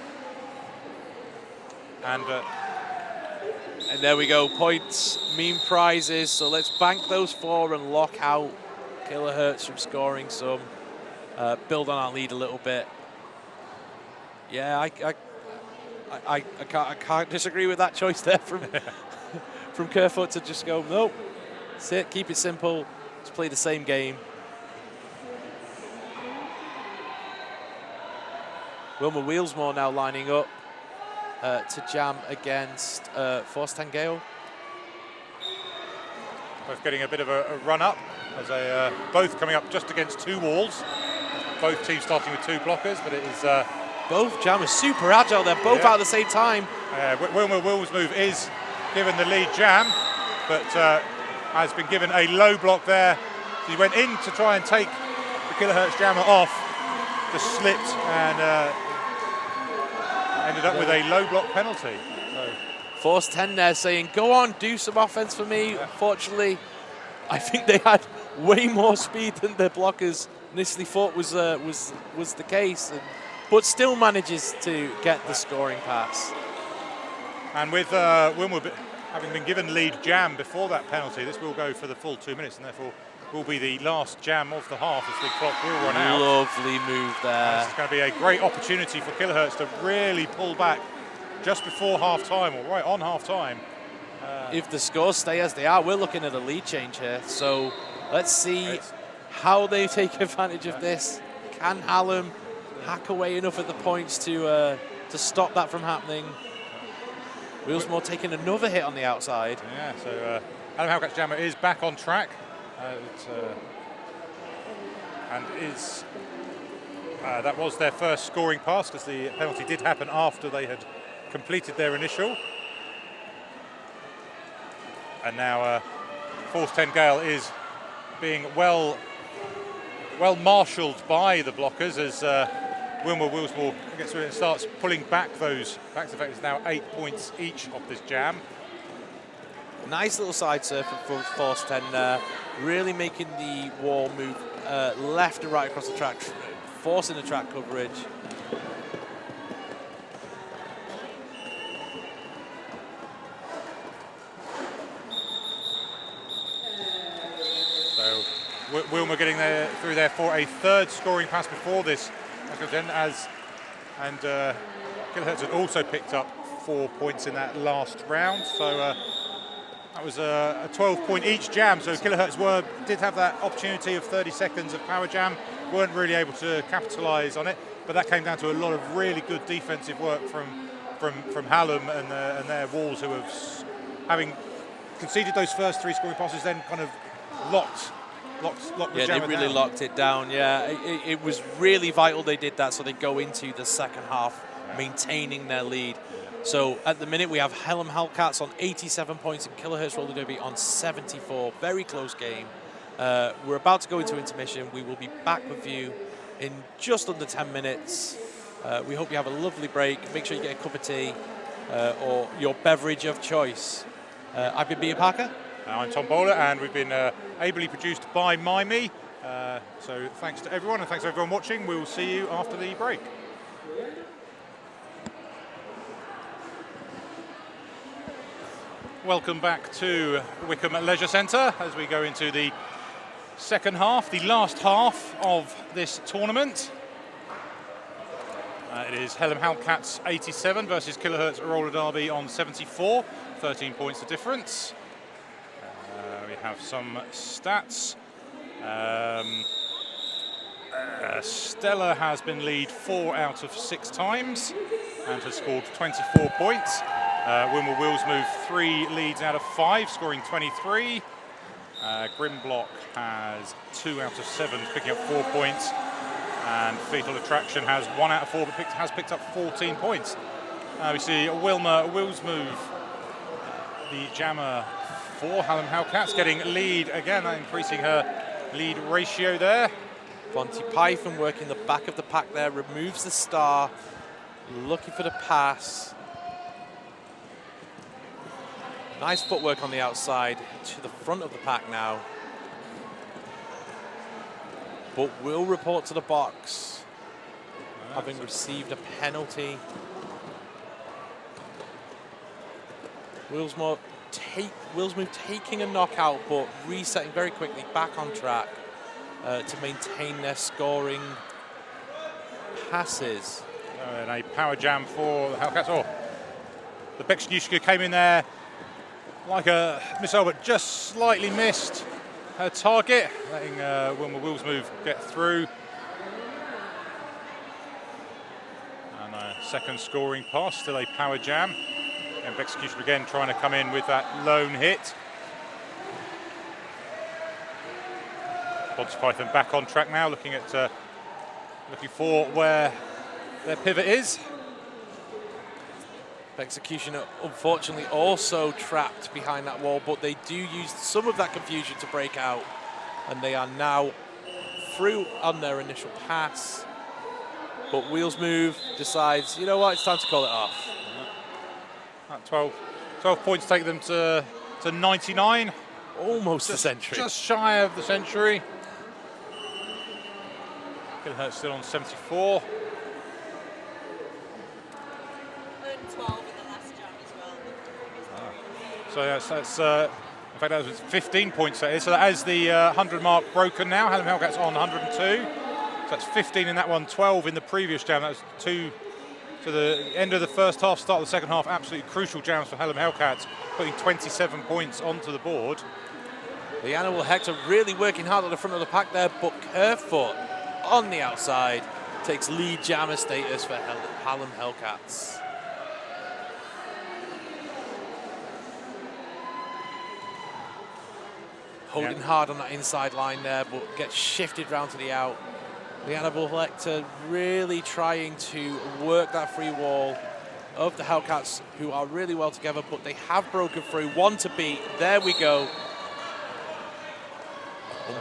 And there we go, points mean prizes. So let's bank those 4 and lock out Killahurtz from scoring some. Build on our lead a little bit. Yeah, I can't disagree with that choice there from Kerfoot to just go, nope, sit, keep it simple, let's play the same game. Wilma Wheelsmore now lining up to jam against Forsten Gale. Both getting a bit of a run up as they both coming up just against 2 walls. Both teams starting with 2 blockers, but it is both jammers super agile. They're both out at the same time. Wilma Will's move is given the lead jam, but has been given a low block there. So he went in to try and take the Killahurtz jammer off, just slipped and ended up with a low block penalty. So. Force 10 there saying, go on, do some offense for me. Yeah. Unfortunately, I think they had way more speed than their blockers initially thought was the case, but still manages to get the scoring pass. And with Wilma having been given lead jam before that penalty, this will go for the full 2 minutes, and therefore will be the last jam of the half as the clock will run out. Lovely move there. This is going to be a great opportunity for Killahurtz to really pull back just before half-time, or right on half-time. If the scores stay as they are, we're looking at a lead change here. So let's see how they take advantage of this. Can Hallam hack away enough at the points to stop that from happening? Willsmore taking another hit on the outside. Yeah, so Hallam Hellcats jammer is back on track. That was their first scoring pass, because the penalty did happen after they had completed their initial. And now Force 10 Gale is being well marshalled by the blockers as Wilmer Willsmore gets through it and starts pulling back those backs. In fact, it's now 8 points each of this jam. Nice little side surf for Force 10 there, really making the wall move left and right across the track, forcing the track coverage. So Wilmer getting through there for a third scoring pass before this, and Killahurtz had also picked up 4 points in that last round. So that was a 12-point each jam. So Killahurtz did have that opportunity of 30 seconds of power jam, weren't really able to capitalise on it. But that came down to a lot of really good defensive work from Hallam and their walls, who have, having conceded those first 3 scoring passes, then kind of locked the Yeah, they really down. locked it down. Yeah, it was really vital they did that, so they go into the second half maintaining their lead. So at the minute we have Hallam Hellcats on 87 points and Killahurtz Roller Derby on 74. Very close game. We're about to go into intermission. We will be back with you in just under 10 minutes. We hope you have a lovely break. Make sure you get a cup of tea or your beverage of choice. I've been Peter Parker. I'm Tom Bowler, and we've been ably produced by Mimey. So thanks to everyone, and thanks to everyone watching. We will see you after the break. Welcome back to Wickham Leisure Centre as we go into the second half, the last half of this tournament. It is Hallam Hellcats 87 versus Killahurtz Roller Derby on 74. 13 points the difference. We have some stats. Stella has been lead 4 out of 6 times and has scored 24 points. Wilmer Willsmove 3 leads out of 5, scoring 23. Grimblock has 2 out of 7, picking up 4 points. And Fetal Attraction has 1 out of 4, but has picked up 14 points. We see Wilmer Willsmove, the jammer for Hallam Hellcats, getting lead again, increasing her lead ratio there. Monty Python working the back of the pack there, removes the star, looking for the pass. Nice footwork on the outside to the front of the pack now. But will report to the box, having received a penalty. Willsmove taking a knockout, but resetting very quickly back on track to maintain their scoring passes. And a power jam for the Hellcats. Oh, the Bekshnyushka came in there like a missile, but just slightly missed her target, letting Wilmer Willsmove get through. And a second scoring pass, still a power jam. And Bekshnyushka again trying to come in with that lone hit. Monty Python back on track now, looking for where their pivot is. Executioner unfortunately also trapped behind that wall, but they do use some of that confusion to break out, and they are now through on their initial pass. But Willsmove decides, you know what, it's time to call it off. That 12 points take them to 99. Almost the century. Just shy of the century. Killahurtz still on 74. So that's in fact that was 15 points. So that is the 100 mark broken now. Hallam Hellcats on 102. So that's 15 in that one, 12 in the previous jam. That was 2 to the end of the first half, start of the second half. Absolutely crucial jams for Hallam Hellcats, putting 27 points onto the board. The Animal Hector really working hard at the front of the pack there, but Killahurtz on the outside takes lead jammer status for Hallam Hellcats. Holding hard on that inside line there, but gets shifted round to the out. The Animal Hector really trying to work that free wall of the Hellcats, who are really well together, but they have broken through. 1 to beat. There we go.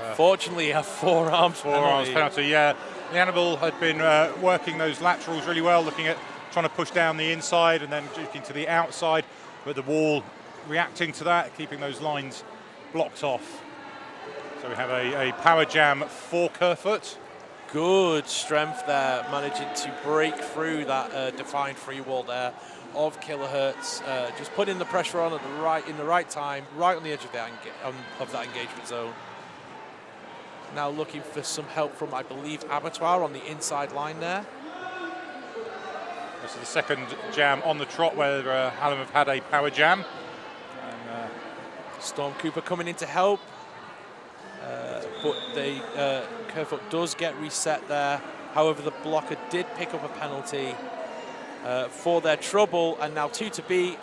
Unfortunately, a forearms penalty. Yeah, the Animal had been working those laterals really well, looking at trying to push down the inside and then looking to the outside, but the wall reacting to that, keeping those lines blocked off. So we have a power jam for Killahurtz. Good strength there, managing to break through that defined free wall there of Killahurtz. Just putting the pressure on in the right time, right on the edge of that engagement zone. Now looking for some help from, I believe, Abattoir on the inside line there. This is the second jam on the trot where Hallam have had a power jam. And, Storm Cooper coming in to help. But Killahurtz does get reset there. However, the blocker did pick up a penalty for their trouble. And now 2 to beat.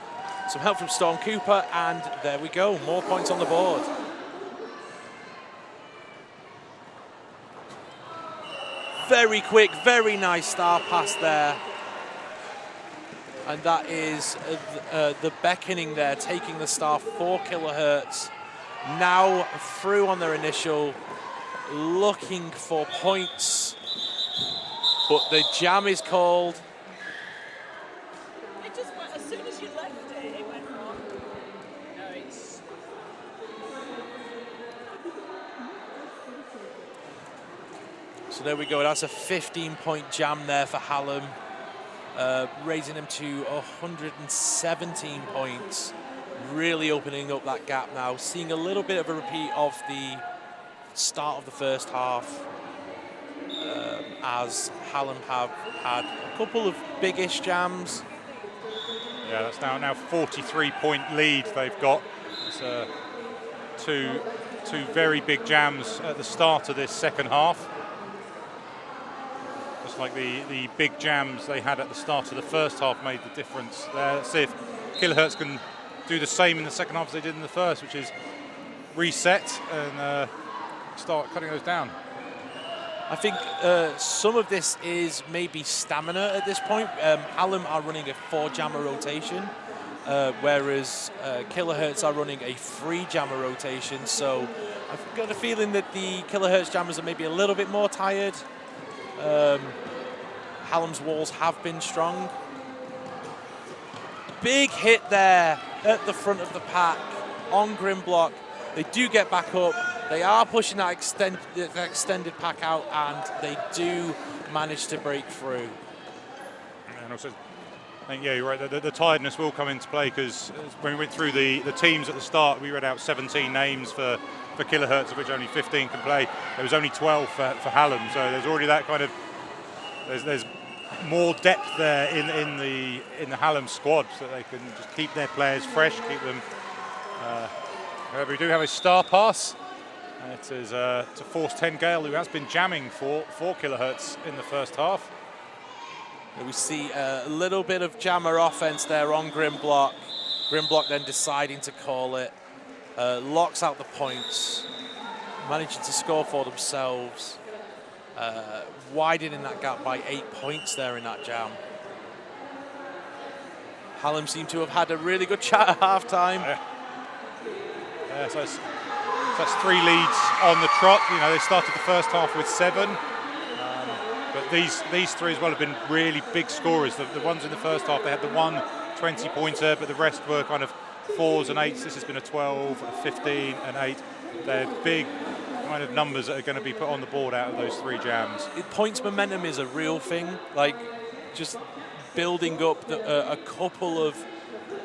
Some help from Storm Cooper. And there we go. More points on the board. Very quick, very nice star pass there. And that is the beckoning there, taking the star for Killahurtz. Now through on their initial, looking for points. But the jam is called. It just went, as soon as you left it, it went wrong. No, it's... So there we go, that's a 15-point jam there for Hallam, raising them to 117 points, really opening up that gap now, seeing a little bit of a repeat of the start of the first half, as Hallam have had a couple of biggish jams. yeah, that's now 43-point lead they've got. It's two very big jams at the start of this second half. Just like the big jams they had at the start of the first half made the difference there. Let's see if Killahurtz can do the same in the second half as they did in the first, which is reset and start cutting those down. I think some of this is maybe stamina at this point. Hallam are running a 4-jammer rotation, whereas Killahurtz are running a 3-jammer rotation. So I've got a feeling that the Killahurtz jammers are maybe a little bit more tired. Hallam's walls have been strong. Big hit there at the front of the pack on Grimlock. They do get back up. They are pushing that extended pack out, and they do manage to break through. And also, I think, yeah, you're right. The tiredness will come into play because when we went through the teams at the start, we read out 17 names for Killahurtz, of which only 15 can play. There was only 12 for Hallam, so there's already that kind of there's more depth there in the Hallam squad, so they can just keep their players fresh, keep them. However, we do have a star pass. It is to Force 10 Gale, who has been jamming for Killahurtz in the first half. We see a little bit of jammer offense there on Grimlock. Grimlock then deciding to call it. Locks out the points, managing to score for themselves, widening that gap by 8 points there in that jam. Hallam seem to have had a really good chat at half-time. Yeah, so that's 3 leads on the trot. You know, they started the first half with 7, but these 3 as well have been really big scorers. The ones in the first half, they had the one 20-pointer, but the rest were kind of 4s and 8s. This has been a 12, a 15, and 8. They're big kind of numbers that are going to be put on the board out of those 3 jams. Points momentum is a real thing. Like, just building up a couple of,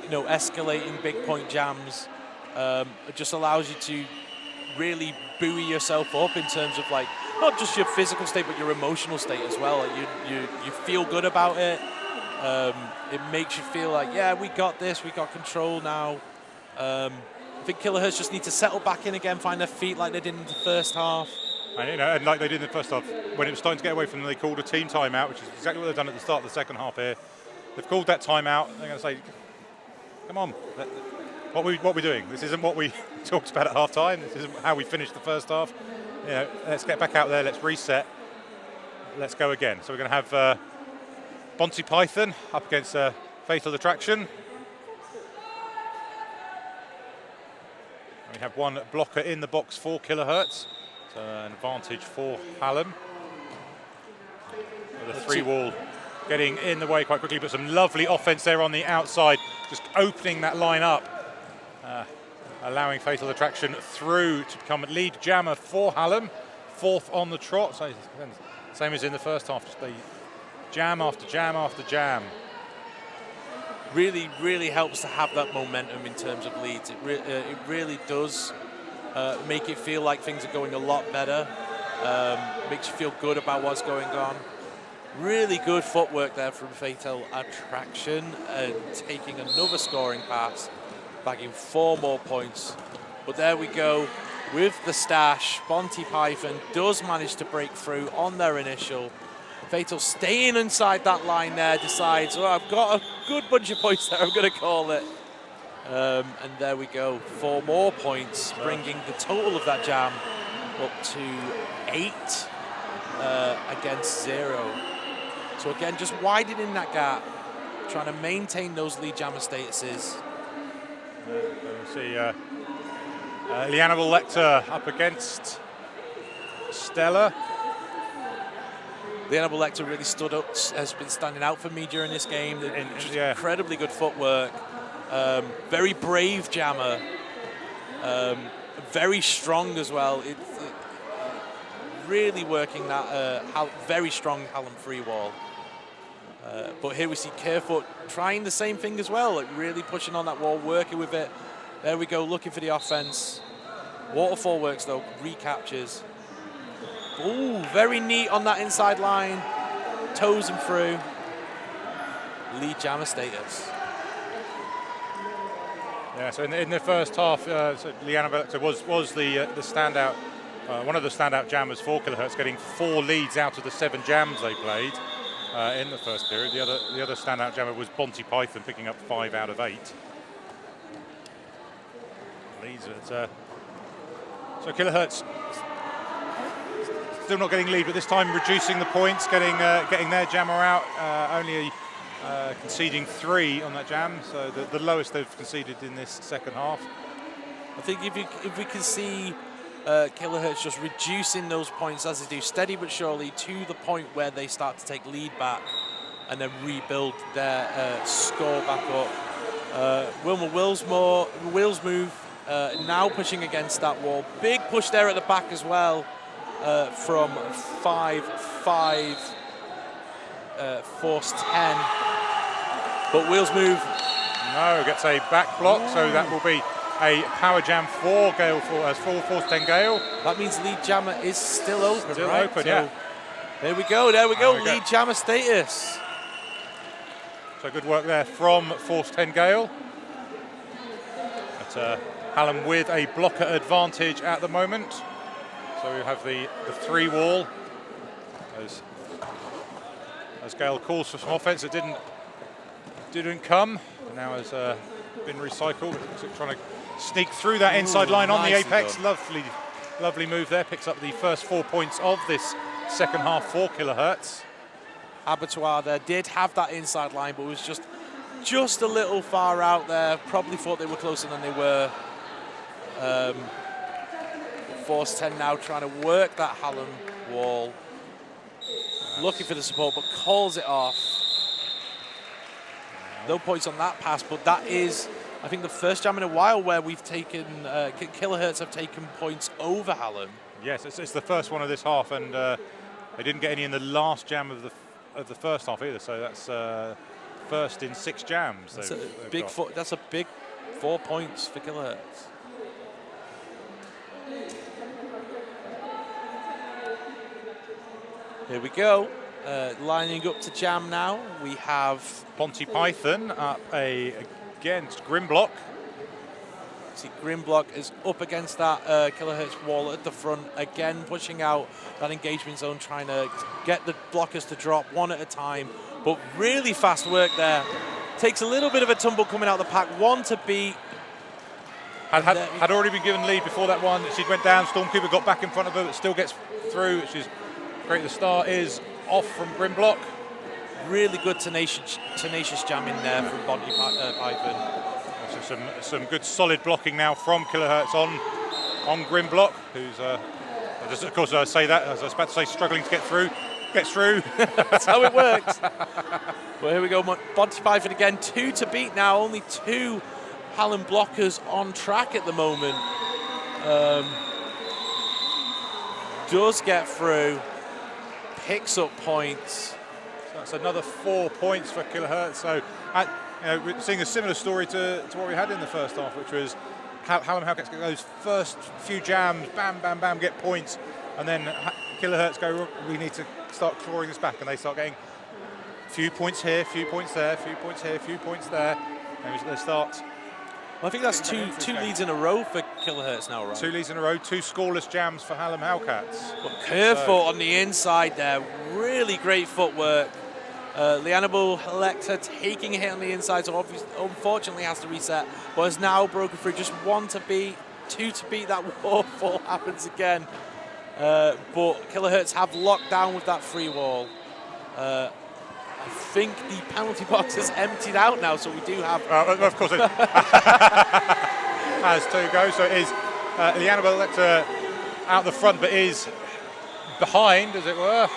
escalating big point jams it just allows you to really buoy yourself up in terms of, like, not just your physical state, but your emotional state as well. Like, you feel good about it. It makes you feel like, yeah, we got this, we got control now. I think Killahurtz just need to settle back in again, find their feet like they did in the first half. And, and like they did in the first half, when it was starting to get away from them, they called a team timeout, which is exactly what they've done at the start of the second half here. They've called that timeout. They're going to say, come on, what are we doing? This isn't what we talked about at half time. This isn't how we finished the first half. Let's get back out there. Let's reset. Let's go again. So we're going to have Monty Python up against Fatal Attraction. And we have one blocker in the box for Killahurtz. So an advantage for Hallam. The 3-wall getting in the way quite quickly, but some lovely offense there on the outside, just opening that line up, allowing Fatal Attraction through to become lead jammer for Hallam, 4th on the trot. So same as in the first half, just a jam after jam after jam. Really, really helps to have that momentum in terms of leads. It really does make it feel like things are going a lot better. Makes you feel good about what's going on. Really good footwork there from Fatal Attraction and taking another scoring pass, bagging 4 more points. But there we go with the stash. Monty Python does manage to break through on their initial. Fatal staying inside that line there, decides, oh, I've got a good bunch of points there, I'm going to call it. And there we go, 4 more points, bringing the total of that jam up to 8 against 0. So again, just widening that gap, trying to maintain those lead jammer statuses. We'll see Hannibal Lecter up against Stella. The Hannibal Lecter really stood up, has been standing out for me during this game. Incredibly good footwork. Very brave jammer. Very strong as well. Really working that very strong Hallam free wall. But here we see Killahurtz trying the same thing as well, like really pushing on that wall, working with it. There we go, looking for the offense. Waterfall works though, recaptures. Ooh, very neat on that inside line. Toes him through. Lead jammer status. Yeah, so in the first half, Liana Belector was the standout, one of the standout jammers for Killahurtz, getting 4 leads out of the 7 jams they played in the first period. The other standout jammer was Monty Python, picking up 5 out of 8 leads. So Killahurtz still not getting lead, but this time reducing the points, getting their jammer out, only conceding 3 on that jam, so the lowest they've conceded in this second half. I think if we can see Killahurtz just reducing those points as they do, steady but surely, to the point where they start to take lead back and then rebuild their score back up. Wilma Will's move now pushing against that wall. Big push there at the back as well. From 5-5, force 10. But Will's move. No, gets a back block, so that will be a power jam for Gale, for force 10 Gale. That means lead jammer is still open, Still right? open, so yeah. There we go, lead jammer status. So good work there from force 10 Gale. But Hallam with a blocker advantage at the moment. So we have the 3-wall as Gale calls for some offense that didn't come. And now has been recycled. Trying to sneak through that inside line on the apex. Done. Lovely move there. Picks up the first 4 points of this second half for Killahurtz. Abattoir there did have that inside line, but was just a little far out there. Probably thought they were closer than they were. Force 10 now trying to work that Hallam wall. Looking for the support, but calls it off. No points on that pass, but that is, I think, the first jam in a while where we've taken, Killahurtz have taken points over Hallam. Yes, it's the first one of this half, and they didn't get any in the last jam of the first half either, so that's first in 6 jams. That's a big 4 points for Killahurtz. Here we go, lining up to jam now. We have Monty Python up against Grimlock. See, Grimlock is up against that Killahurtz wall at the front, again pushing out that engagement zone, trying to get the blockers to drop one at a time. But really fast work there. Takes a little bit of a tumble coming out of the pack. One to beat. Had already been given lead before that one. She went down. Storm Cooper got back in front of her, but still gets through, which is great. The start is off from Grimlock. Really good tenacious jamming there from Bonty Python. So some good solid blocking now from Killahurtz on Grimlock, who's of course I say that as I was about to say, struggling to get through. Gets through. That's how it works. Well, here we go. Bonty Python again. 2 to beat now. Only 2 Hallam blockers on track at the moment. Does get through. Picks up points. So that's another 4 points for Killahurtz. So, we're seeing a similar story to what we had in the first half, which was Hallam Hellcats get those first few jams, bam, bam, bam, get points, and then Killahurtz go, we need to start clawing this back, and they start getting a few points here, few points there, few points here, few points there, and they start. Well, I think that's two leads in a row for Killahurtz now, right? 2 leads in a row, 2 scoreless jams for Hallam Hellcats. But curve foot on the inside there, really great footwork. Leannable Helector taking a hit on the inside, so unfortunately has to reset, but has now broken through. Just 1 to beat, 2 to beat. That waterfall happens again. But Killahurtz have locked down with that free wall. I think the penalty box is emptied out now, so we do have... of course it has to go, so it is Leannable Helector out the front, but is behind, as it were,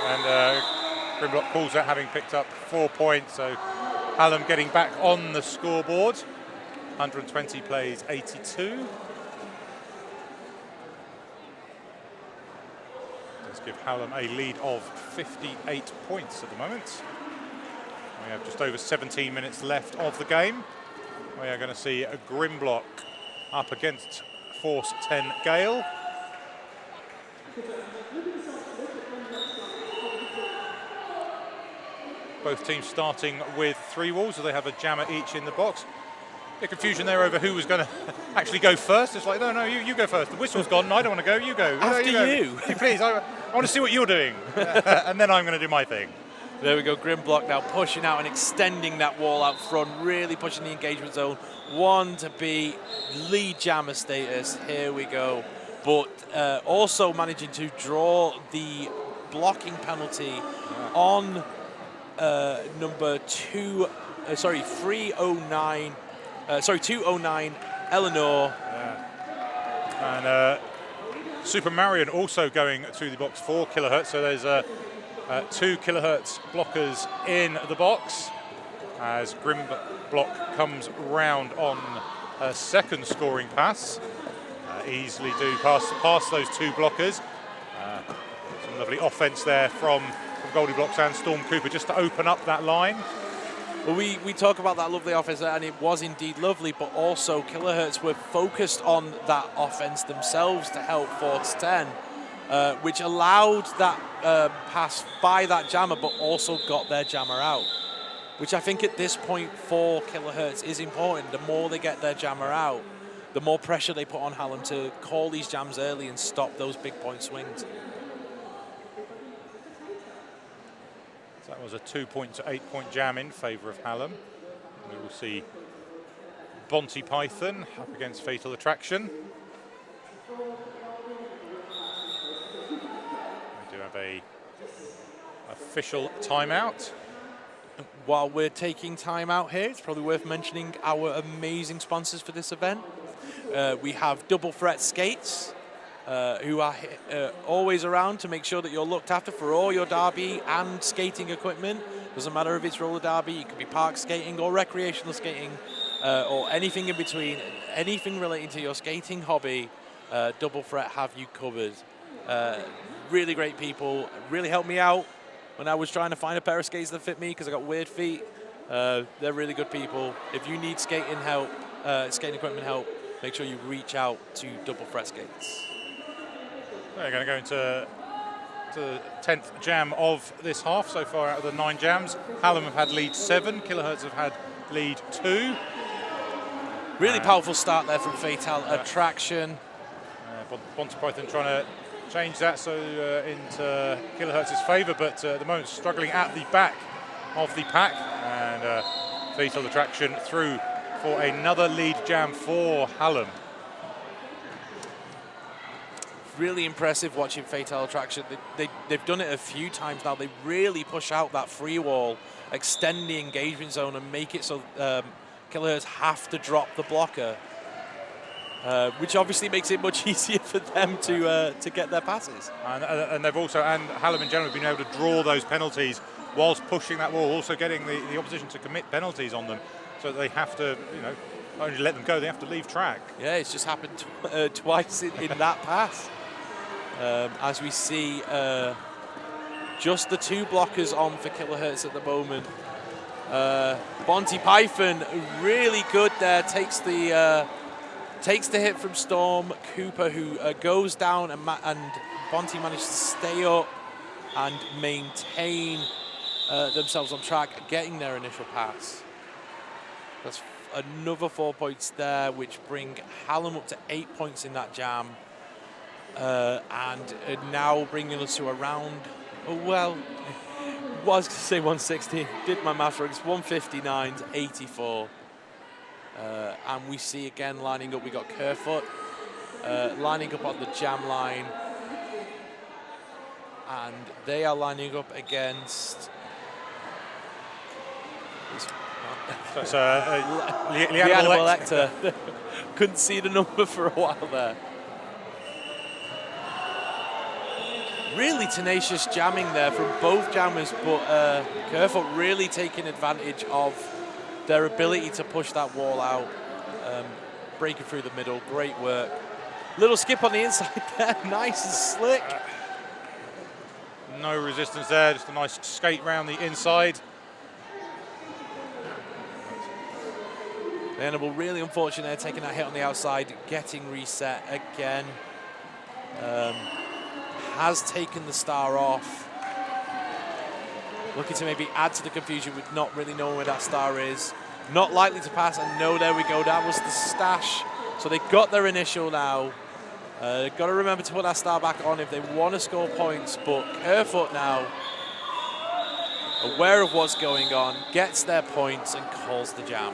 and Grimlock pulls that, having picked up 4 points, so Hallam getting back on the scoreboard. 120 plays 82. Let's give Hallam a lead of 58 points at the moment. We have just over 17 minutes left of the game. We are going to see a Grimlock up against Force 10 Gale. Both teams starting with 3 walls, so they have a jammer each in the box. A bit of confusion there over who was going to actually go first. It's like, no, you go first. The whistle's gone, I don't want to go, you go. After you. Please, I want to see what you're doing. And then I'm going to do my thing. There we go, Grimlock now pushing out and extending that wall out front, really pushing the engagement zone. 1 to beat, lead jammer status, here we go. But also managing to draw the blocking penalty on number 209 Eleanor. And Super Marion also going through the box for Killahurtz, so there's 2 Killahurtz blockers in the box as Grimlock comes round on a second scoring pass. Easily do pass those 2 blockers. Some lovely offense there from Goldie Blocks and Storm Cooper just to open up that line. Well, we talk about that lovely offense, and it was indeed lovely, but also Killahurtz were focused on that offense themselves to help Force 10, which allowed that pass by that jammer, but also got their jammer out, which I think at this point for Killahurtz is important. The more they get their jammer out, the more pressure they put on Hallam to call these jams early and stop those big point swings. That was a 2-point to 8-point jam in favour of Hallam. We will see Bonty Python up against Fatal Attraction. We do have a official timeout. While we're taking time out here, it's probably worth mentioning our amazing sponsors for this event. We have Double Threat Skates, who are always around to make sure that you're looked after for all your derby and skating equipment. Doesn't matter if it's roller derby, it could be park skating or recreational skating, or anything in between. Anything relating to your skating hobby, Double Threat have you covered. Really great people, really helped me out when I was trying to find a pair of skates that fit me because I got weird feet. They're really good people. If you need skating help, skating equipment help, make sure you reach out to Double Threat Skates. We're going to go into the 10th jam of this half. So far out of the 9 jams, Hallam have had lead 7, Killahurtz have had lead 2. Really powerful start there from Fatal Attraction. Monty Python trying to change that so into Killahurtz's favour, but at the moment struggling at the back of the pack, and Fatal Attraction through for another lead jam for Hallam. Really impressive watching Fatal Attraction. They've done it a few times now. They really push out that free wall, extend the engagement zone and make it so Killahurtz have to drop the blocker, which obviously makes it much easier for them to get their passes. And they've also, and Hallam in general, have been able to draw those penalties whilst pushing that wall, also getting the opposition to commit penalties on them, so that they have to, not only let them go, they have to leave track. Yeah, it's just happened twice in that pass. As we see just the 2 blockers on for Killahurtz at the moment. Monty Python really good there, takes the hit from Storm Cooper, who goes down, and Monty managed to stay up and maintain themselves on track, getting their initial pass. That's another 4 points there, which bring Hallam up to 8 points in that jam. And now bringing us to around, well, I was going to say 160, did my math wrong, it's 159 to 84. And we see again lining up, we got Kerfoot lining up on the jam line. And they are lining up against... That's Leandro Lecter. Couldn't see the number for a while there. Really tenacious jamming there from both jammers, but Kerfoot really taking advantage of their ability to push that wall out, breaking through the middle. Great work. Little skip on the inside there, nice and slick. No resistance there, just a nice skate round the inside. Hannibal really unfortunate there, taking that hit on the outside, getting reset again. Has taken the star off. Looking to maybe add to the confusion with not really knowing where that star is. Not likely to pass, and no, there we go, that was the stash. So they got their initial now. Got to remember to put that star back on if they want to score points, but Kerfoot now, aware of what's going on, gets their points and calls the jam.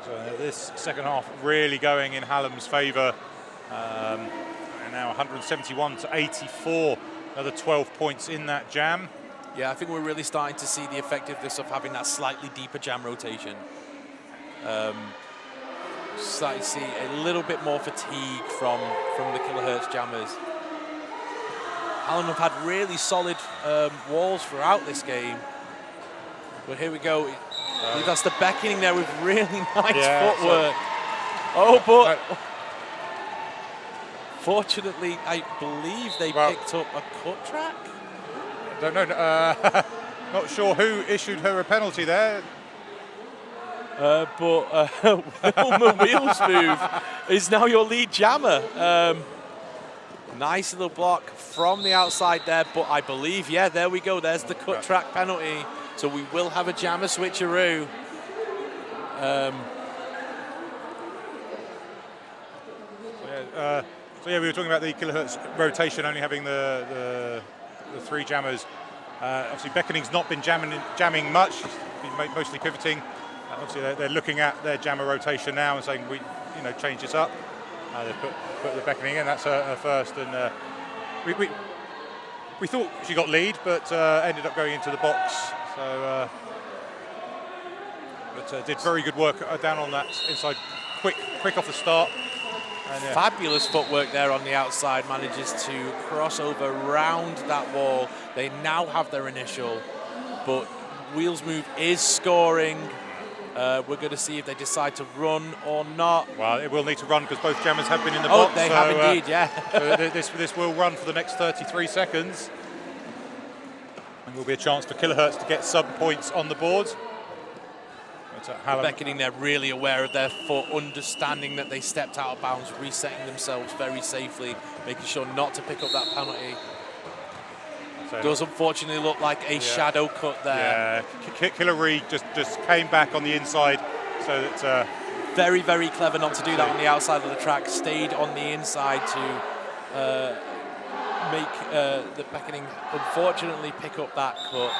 So this second half really going in Hallam's favour. And now 171 to 84, another 12 points in that jam. Yeah, I think we're really starting to see the effectiveness of having that slightly deeper jam rotation. Starting to see a little bit more fatigue from the Killahurtz jammers. Hallam have had really solid walls throughout this game. But here we go. That's the beckoning there with really nice footwork. but fortunately, I believe they picked up a cut track. Don't know. Not sure who issued her a penalty there. But Wilma Wheelsmove is now your lead jammer. Nice little block from the outside there, but I believe, yeah, there we go. There's the cut track penalty. So we will have a jammer switcheroo. So yeah, we were talking about the Killahurtz rotation, only having the 3 jammers. Obviously, Beckoning's not been jamming much. He's been mostly pivoting. Obviously, they're looking at their jammer rotation now and saying, change this up. They've put the Beckoning in. That's her first, and we thought she got lead, but ended up going into the box. So, but did very good work down on that inside, quick off the start. And, fabulous footwork there on the outside, manages to cross over round that wall. They now have their initial, but Wheelsmove is scoring. We're going to see if they decide to run or not. Well, it will need to run because both jammers have been in the box. Oh, they have indeed, yeah. So this will run for the next 33 seconds. And will be a chance for Killahurtz to get some points on the board. Beckoning, they're really aware of their foot, understanding that they stepped out of bounds, resetting themselves very safely, making sure not to pick up that penalty. So does unfortunately look like a shadow cut there. Yeah, Killahurtz just came back on the inside So that very, very clever not to do that on the outside of the track. Stayed on the inside to make the Beckoning unfortunately pick up that cut.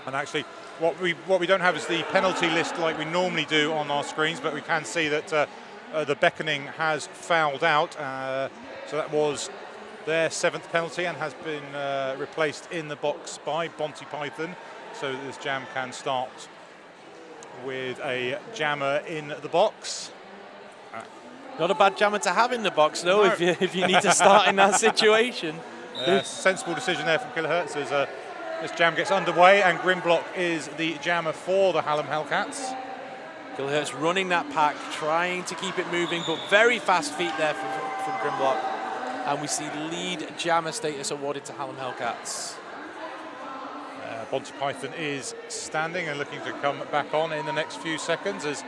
And actually, what we don't have is the penalty list like we normally do on our screens, but we can see that the Beckoning has fouled out. So that was their 7th penalty and has been replaced in the box by Monty Python. So this jam can start with a jammer in the box. Not a bad jammer to have in the box, though, no. if you need to start in that situation. Sensible decision there from Killahurtz as this jam gets underway, and Grimlock is the jammer for the Hallam Hellcats. Killahurtz running that pack, trying to keep it moving, but very fast feet there from Grimlock. And we see lead jammer status awarded to Hallam Hellcats. Monty Python is standing and looking to come back on in the next few seconds as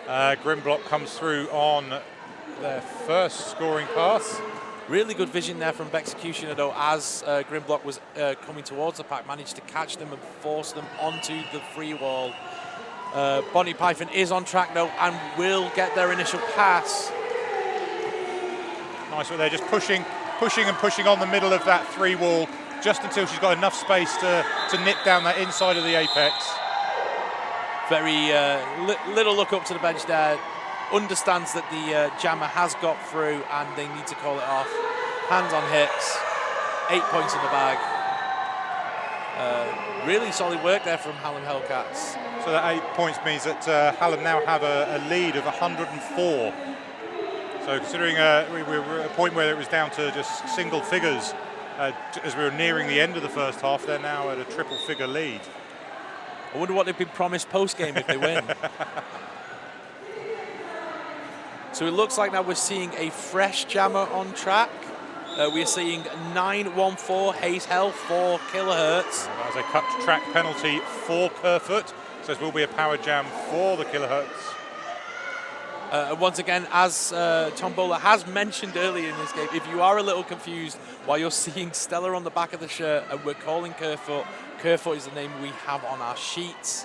Grimlock comes through on their first scoring pass. Really good vision there from Executioner, though, as Grimlock was coming towards the pack, managed to catch them and force them onto the free wall. Monty Python is on track, though, and will get their initial pass. Nice, they're just pushing on the middle of that free wall, just until she's got enough space to nip down that inside of the apex. Very little look up to the bench there. Understands that the jammer has got through and they need to call it off. Hands on hips, 8 points in the bag. Really solid work there from Hallam Hellcats. So that 8 points means that Hallam now have a lead of 104. So considering we were at a point where it was down to just single figures as we were nearing the end of the first half, they're now at a triple figure lead. I wonder what they've been promised post-game if they win. So it looks like now we're seeing a fresh jammer on track. We're seeing 9-1-4 Hayes Hell for Killahurtz. That was a cut track penalty for Kerfoot. So this will be a power jam for the Killahurtz. Once again, as Tom Bowler has mentioned earlier in this game, if you are a little confused while you're seeing Stella on the back of the shirt and we're calling Kerfoot, Kerfoot is the name we have on our sheets.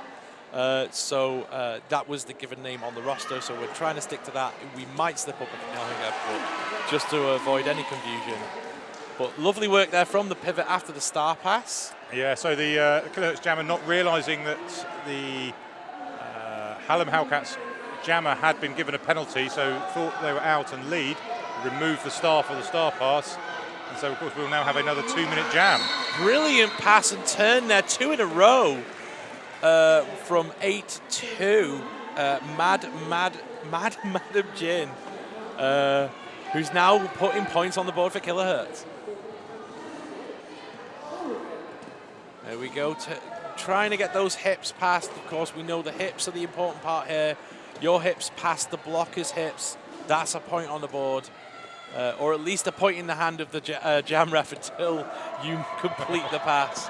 So that was the given name on the roster, so we're trying to stick to that. We might slip up a Finale, but just to avoid any confusion. But lovely work there from the pivot after the star pass. Yeah, so the Killahurtz jammer not realising that the Hallam Hellcats jammer had been given a penalty, so thought they were out and lead, removed the star for the star pass. And so, of course, we'll now have another 2-minute jam. Brilliant pass and turn there, 2 in a row. From 8-2, Madam Jin, who's now putting points on the board for Killahurtz. There we go, trying to get those hips past. Of course, we know the hips are the important part here. Your hips past the blocker's hips, that's a point on the board. Or at least a point in the hand of the jam ref until you complete the pass.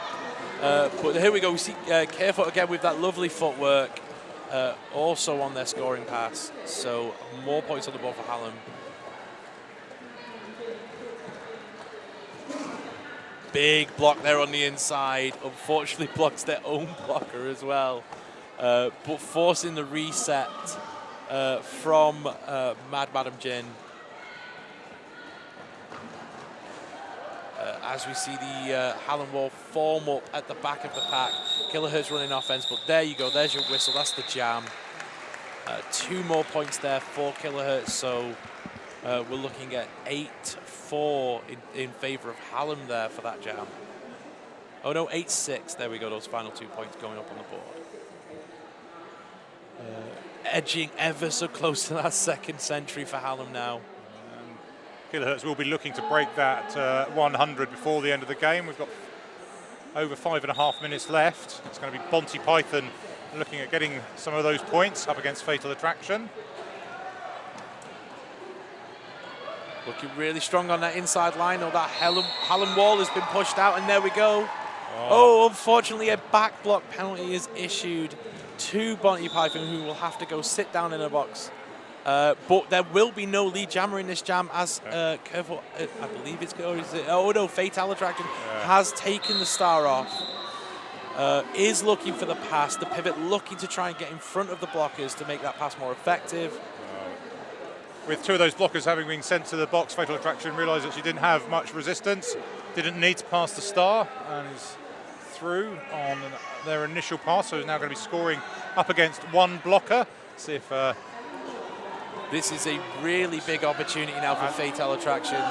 But here we go, we see Kerfoot again with that lovely footwork, also on their scoring pass. So more points on the board for Hallam. Big block there on the inside. Unfortunately blocks their own blocker as well. But forcing the reset from Madam Jin. As we see the Hallam wall form up at the back of the pack. Killahurtz running offense, but there you go, there's your whistle, that's the jam. 2 more points there for Killahurtz, so we're looking at 8-4 in favor of Hallam there for that jam. Oh no, 8-6, there we go, those final 2 points going up on the board. Edging ever so close to that second century for Hallam now. Killahurtz will be looking to break that 100 before the end of the game. We've got over 5.5 minutes left. It's going to be Monty Python looking at getting some of those points up against Fatal Attraction. Looking really strong on that inside line. Oh, that Hallam wall has been pushed out, and there we go. Oh, unfortunately, a back block penalty is issued to Monty Python, who will have to go sit down in a box. But there will be no lead jammer in this jam as Kerfoot, I believe it's, or is it, oh no, Fatal Attraction has taken the star off. is looking for the pass, the pivot, looking to try and get in front of the blockers to make that pass more effective. With two of those blockers having been sent to the box, Fatal Attraction realised that she didn't have much resistance, didn't need to pass the star, and is through on their initial pass, so is now going to be scoring up against one blocker. See if this is a really big opportunity now for Fatal Attraction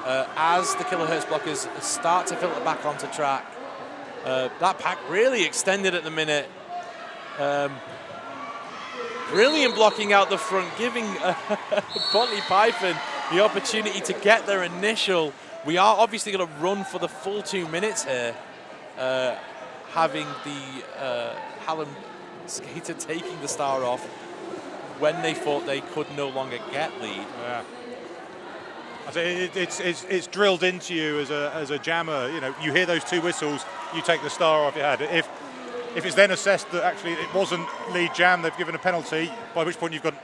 as the Killahurtz blockers start to filter back onto track. That pack really extended at the minute. Brilliant blocking out the front, giving Bonnie Python the opportunity to get their initial. We are obviously going to run for the full 2 minutes here, having the Hallam skater taking the star off when they thought they could no longer get lead. Yeah. It's drilled into you as a jammer. You know, you hear those two whistles, you take the star off your head. If it's then assessed that actually it wasn't lead jam, they've given a penalty, by which point you've gone,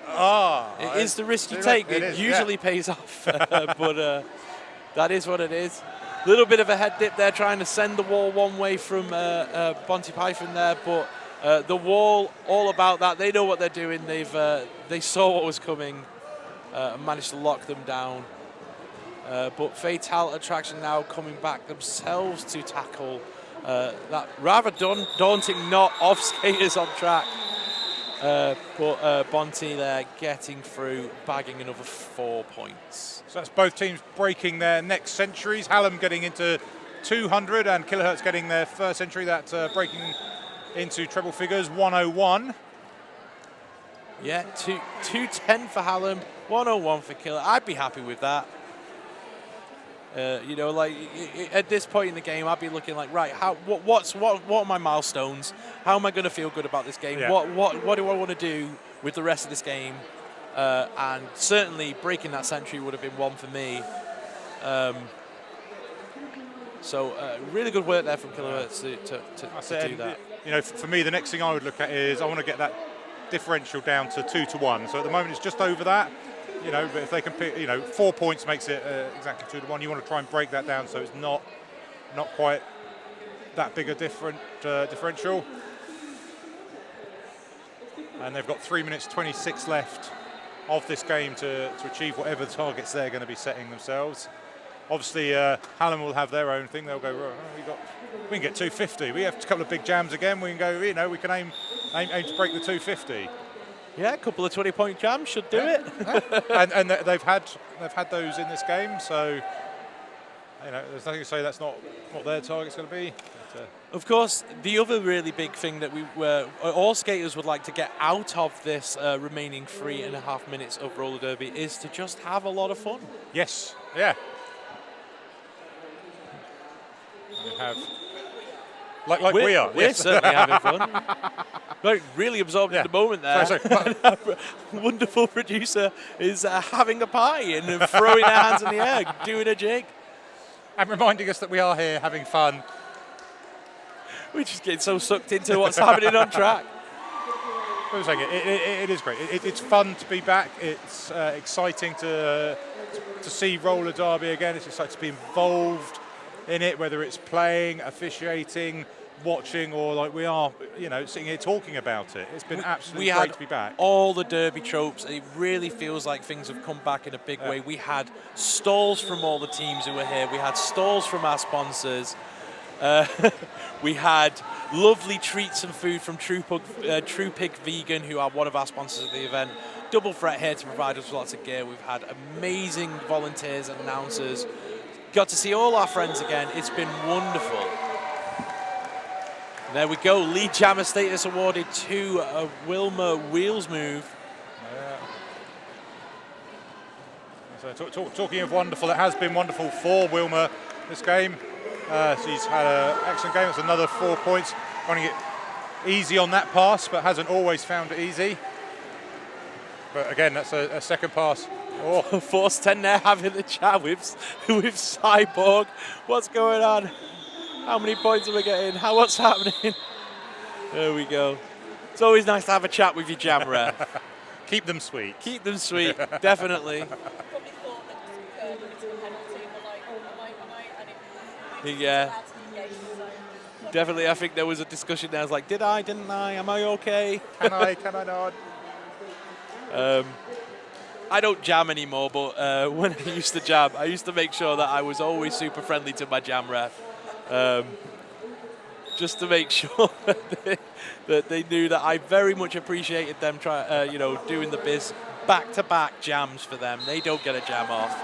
It is the risk you take. It usually pays off, but that is what it is. A little bit of a head dip there, trying to send the wall one way from Bonty Python there, but the wall, all about that. They know what they're doing. They saw what was coming and managed to lock them down. But Fatal Attraction now coming back themselves to tackle that rather daunting knot of skaters on track. But Bonty there getting through, bagging another 4 points. So that's both teams breaking their next centuries. Hallam getting into 200 and Killahurtz getting their first century. That breaking into treble figures, 101. Yeah, 210 for Hallam, 101 for Killahurtz. I'd be happy with that. You know, like at this point in the game, I'd be looking like, right, what are my milestones? How am I going to feel good about this game? Yeah. What do I want to do with the rest of this game? And certainly breaking that century would have been one for me. So really good work there from Killahurtz to do that. You know, for me, the next thing I would look at is I want to get that differential down to 2-1. So at the moment, it's just over that. You know, but if they can pick, 4 points makes it exactly 2-1. You want to try and break that down so it's not quite that big a differential. And they've got 3 minutes 26 left of this game to achieve whatever targets they're going to be setting themselves. Obviously, Hallam will have their own thing. They'll go, we can get 250. We have a couple of big jams again. We can go, we can aim to break the 250. Yeah, a couple of 20-point jams should do it. and they've had those in this game, so there's nothing to say that's not what their target's going to be. But, of course, the other really big thing that all skaters would like to get out of this remaining 3.5 minutes of roller derby is to just have a lot of fun. Yes, yeah. We have, like we are. We're certainly having fun. Like, really absorbed in the moment there. Sorry. Wonderful producer is having a party and throwing their hands in the air, doing a jig. And reminding us that we are here having fun. We're just getting so sucked into what's happening on track. I was saying, it is great. It's fun to be back. It's exciting to see roller derby again. It's exciting to be involved in it, whether it's playing, officiating, watching, or like we are, sitting here talking about it. It's been absolutely great to be back. All the derby tropes. It really feels like things have come back in a big way. We had stalls from all the teams who were here. We had stalls from our sponsors. We had lovely treats and food from True Pig Vegan, who are one of our sponsors of the event. Double Threat here to provide us with lots of gear. We've had amazing volunteers and announcers. Got to see all our friends again. It's been wonderful. There we go. Lead jammer status awarded to Wilma Wheelsmove. So talking of wonderful, it has been wonderful for Wilma this game. She's had an excellent game. It's another 4 points. Finding it easy on that pass, but hasn't always found it easy. But again, that's a second pass. Oh, Force 10 there having the chat with Cyborg. What's going on? How many points are we getting? What's happening? There we go. It's always nice to have a chat with your jam ref. Keep them sweet. Keep them sweet, definitely. Yeah. Definitely, I think there was a discussion there. I was like, did I, didn't I? Am I okay? Can I not? I don't jam anymore, but when I used to jam, I used to make sure that I was always super friendly to my jam ref. Just to make sure that they knew that I very much appreciated them doing the biz back-to-back jams for them. They don't get a jam off.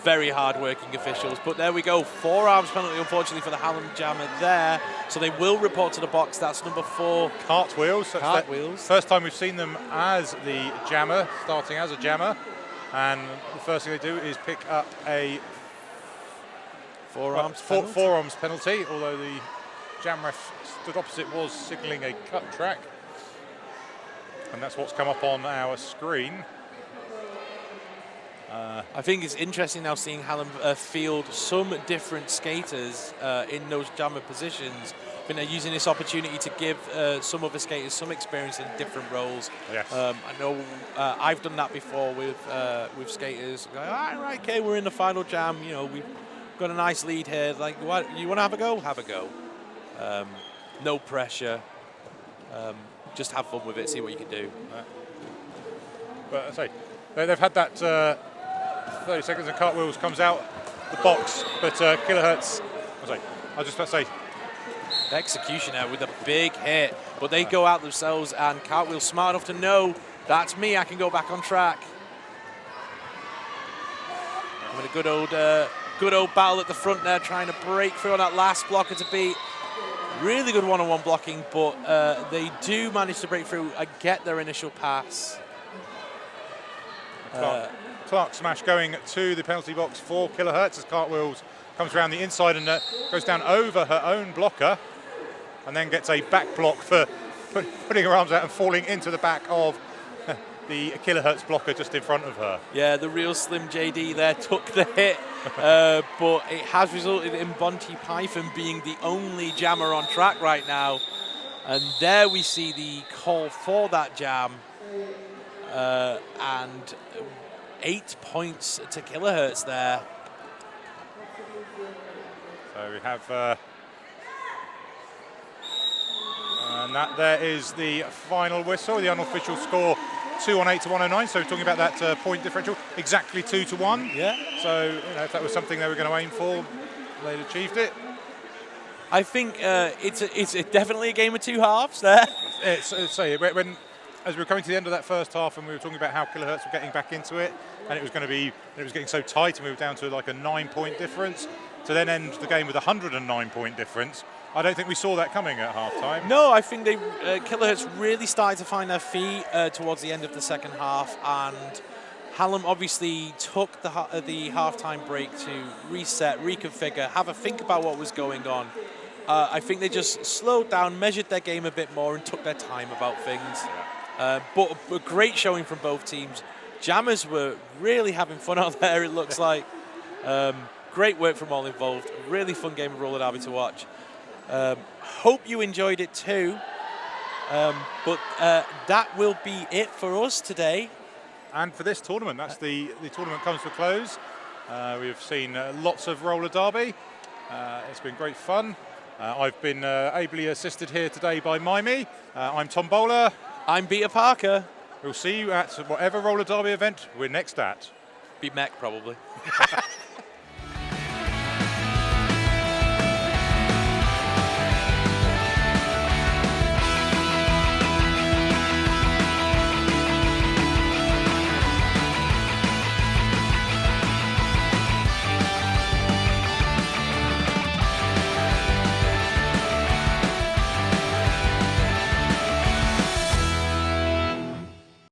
Very hard-working officials. But there we go. Forearms penalty, unfortunately, for the Hallam jammer there. So they will report to the box. That's number 4. Cartwheels. Cartwheels. First time we've seen them as the jammer, starting as a jammer. And the first thing they do is pick up a forearms penalty, although the jam ref stood opposite was signalling a cut track. And that's what's come up on our screen. I think it's interesting now seeing Hallam field some different skaters in those jammer positions. I think they're using this opportunity to give some other skaters some experience in different roles. Yes. I know I've done that before with skaters. Going, right, okay, we're in the final jam. You know, we've got a nice lead here. Like, what, you want to have a go? Have a go. No pressure. Just have fun with it. See what you can do. But I say they've had that 30 seconds and Cartwheels comes out the box, but Killahurtz. I was just about to say. The execution there with a big hit, but they go out themselves, and Cartwheel's smart enough to know that's me. I can go back on track. With a good old battle at the front there, trying to break through on that last blocker to beat. Really good one-on-one blocking, but they do manage to break through and get their initial pass. Clark smash going to the penalty box for Killahurtz as Cartwheels comes around the inside and goes down over her own blocker and then gets a back block for putting her arms out and falling into the back of the Killahurtz blocker just in front of her. Yeah, the real Slim JD there took the hit, but it has resulted in Bonty Python being the only jammer on track right now. And there we see the call for that jam. And 8 points to Killahurtz there. So we have, and that there is the final whistle, the unofficial score 218 to 109. So we're talking about that point differential, exactly 2 to 1. Yeah. So if that was something they were going to aim for, they'd achieved it. I think it's definitely a game of two halves there. As we were coming to the end of that first half and we were talking about how Killahurtz were getting back into it and it was getting so tight and we were down to like a 9-point difference to then end the game with a 109-point difference. I don't think we saw that coming at half-time. No, I think Killahurtz really started to find their feet towards the end of the second half, and Hallam obviously took the half-time break to reset, reconfigure, have a think about what was going on. I think they just slowed down, measured their game a bit more and took their time about things. But a great showing from both teams. Jammers were really having fun out there, it looks like. Great work from all involved. Really fun game of roller derby to watch. Hope you enjoyed it too. But that will be it for us today. And for this tournament, that's the tournament comes to a close. We've seen lots of roller derby. It's been great fun. I've been ably assisted here today by Mimey. I'm Tom Bowler. I'm Peter Parker. We'll see you at whatever roller derby event we're next at. Beat Mech, probably.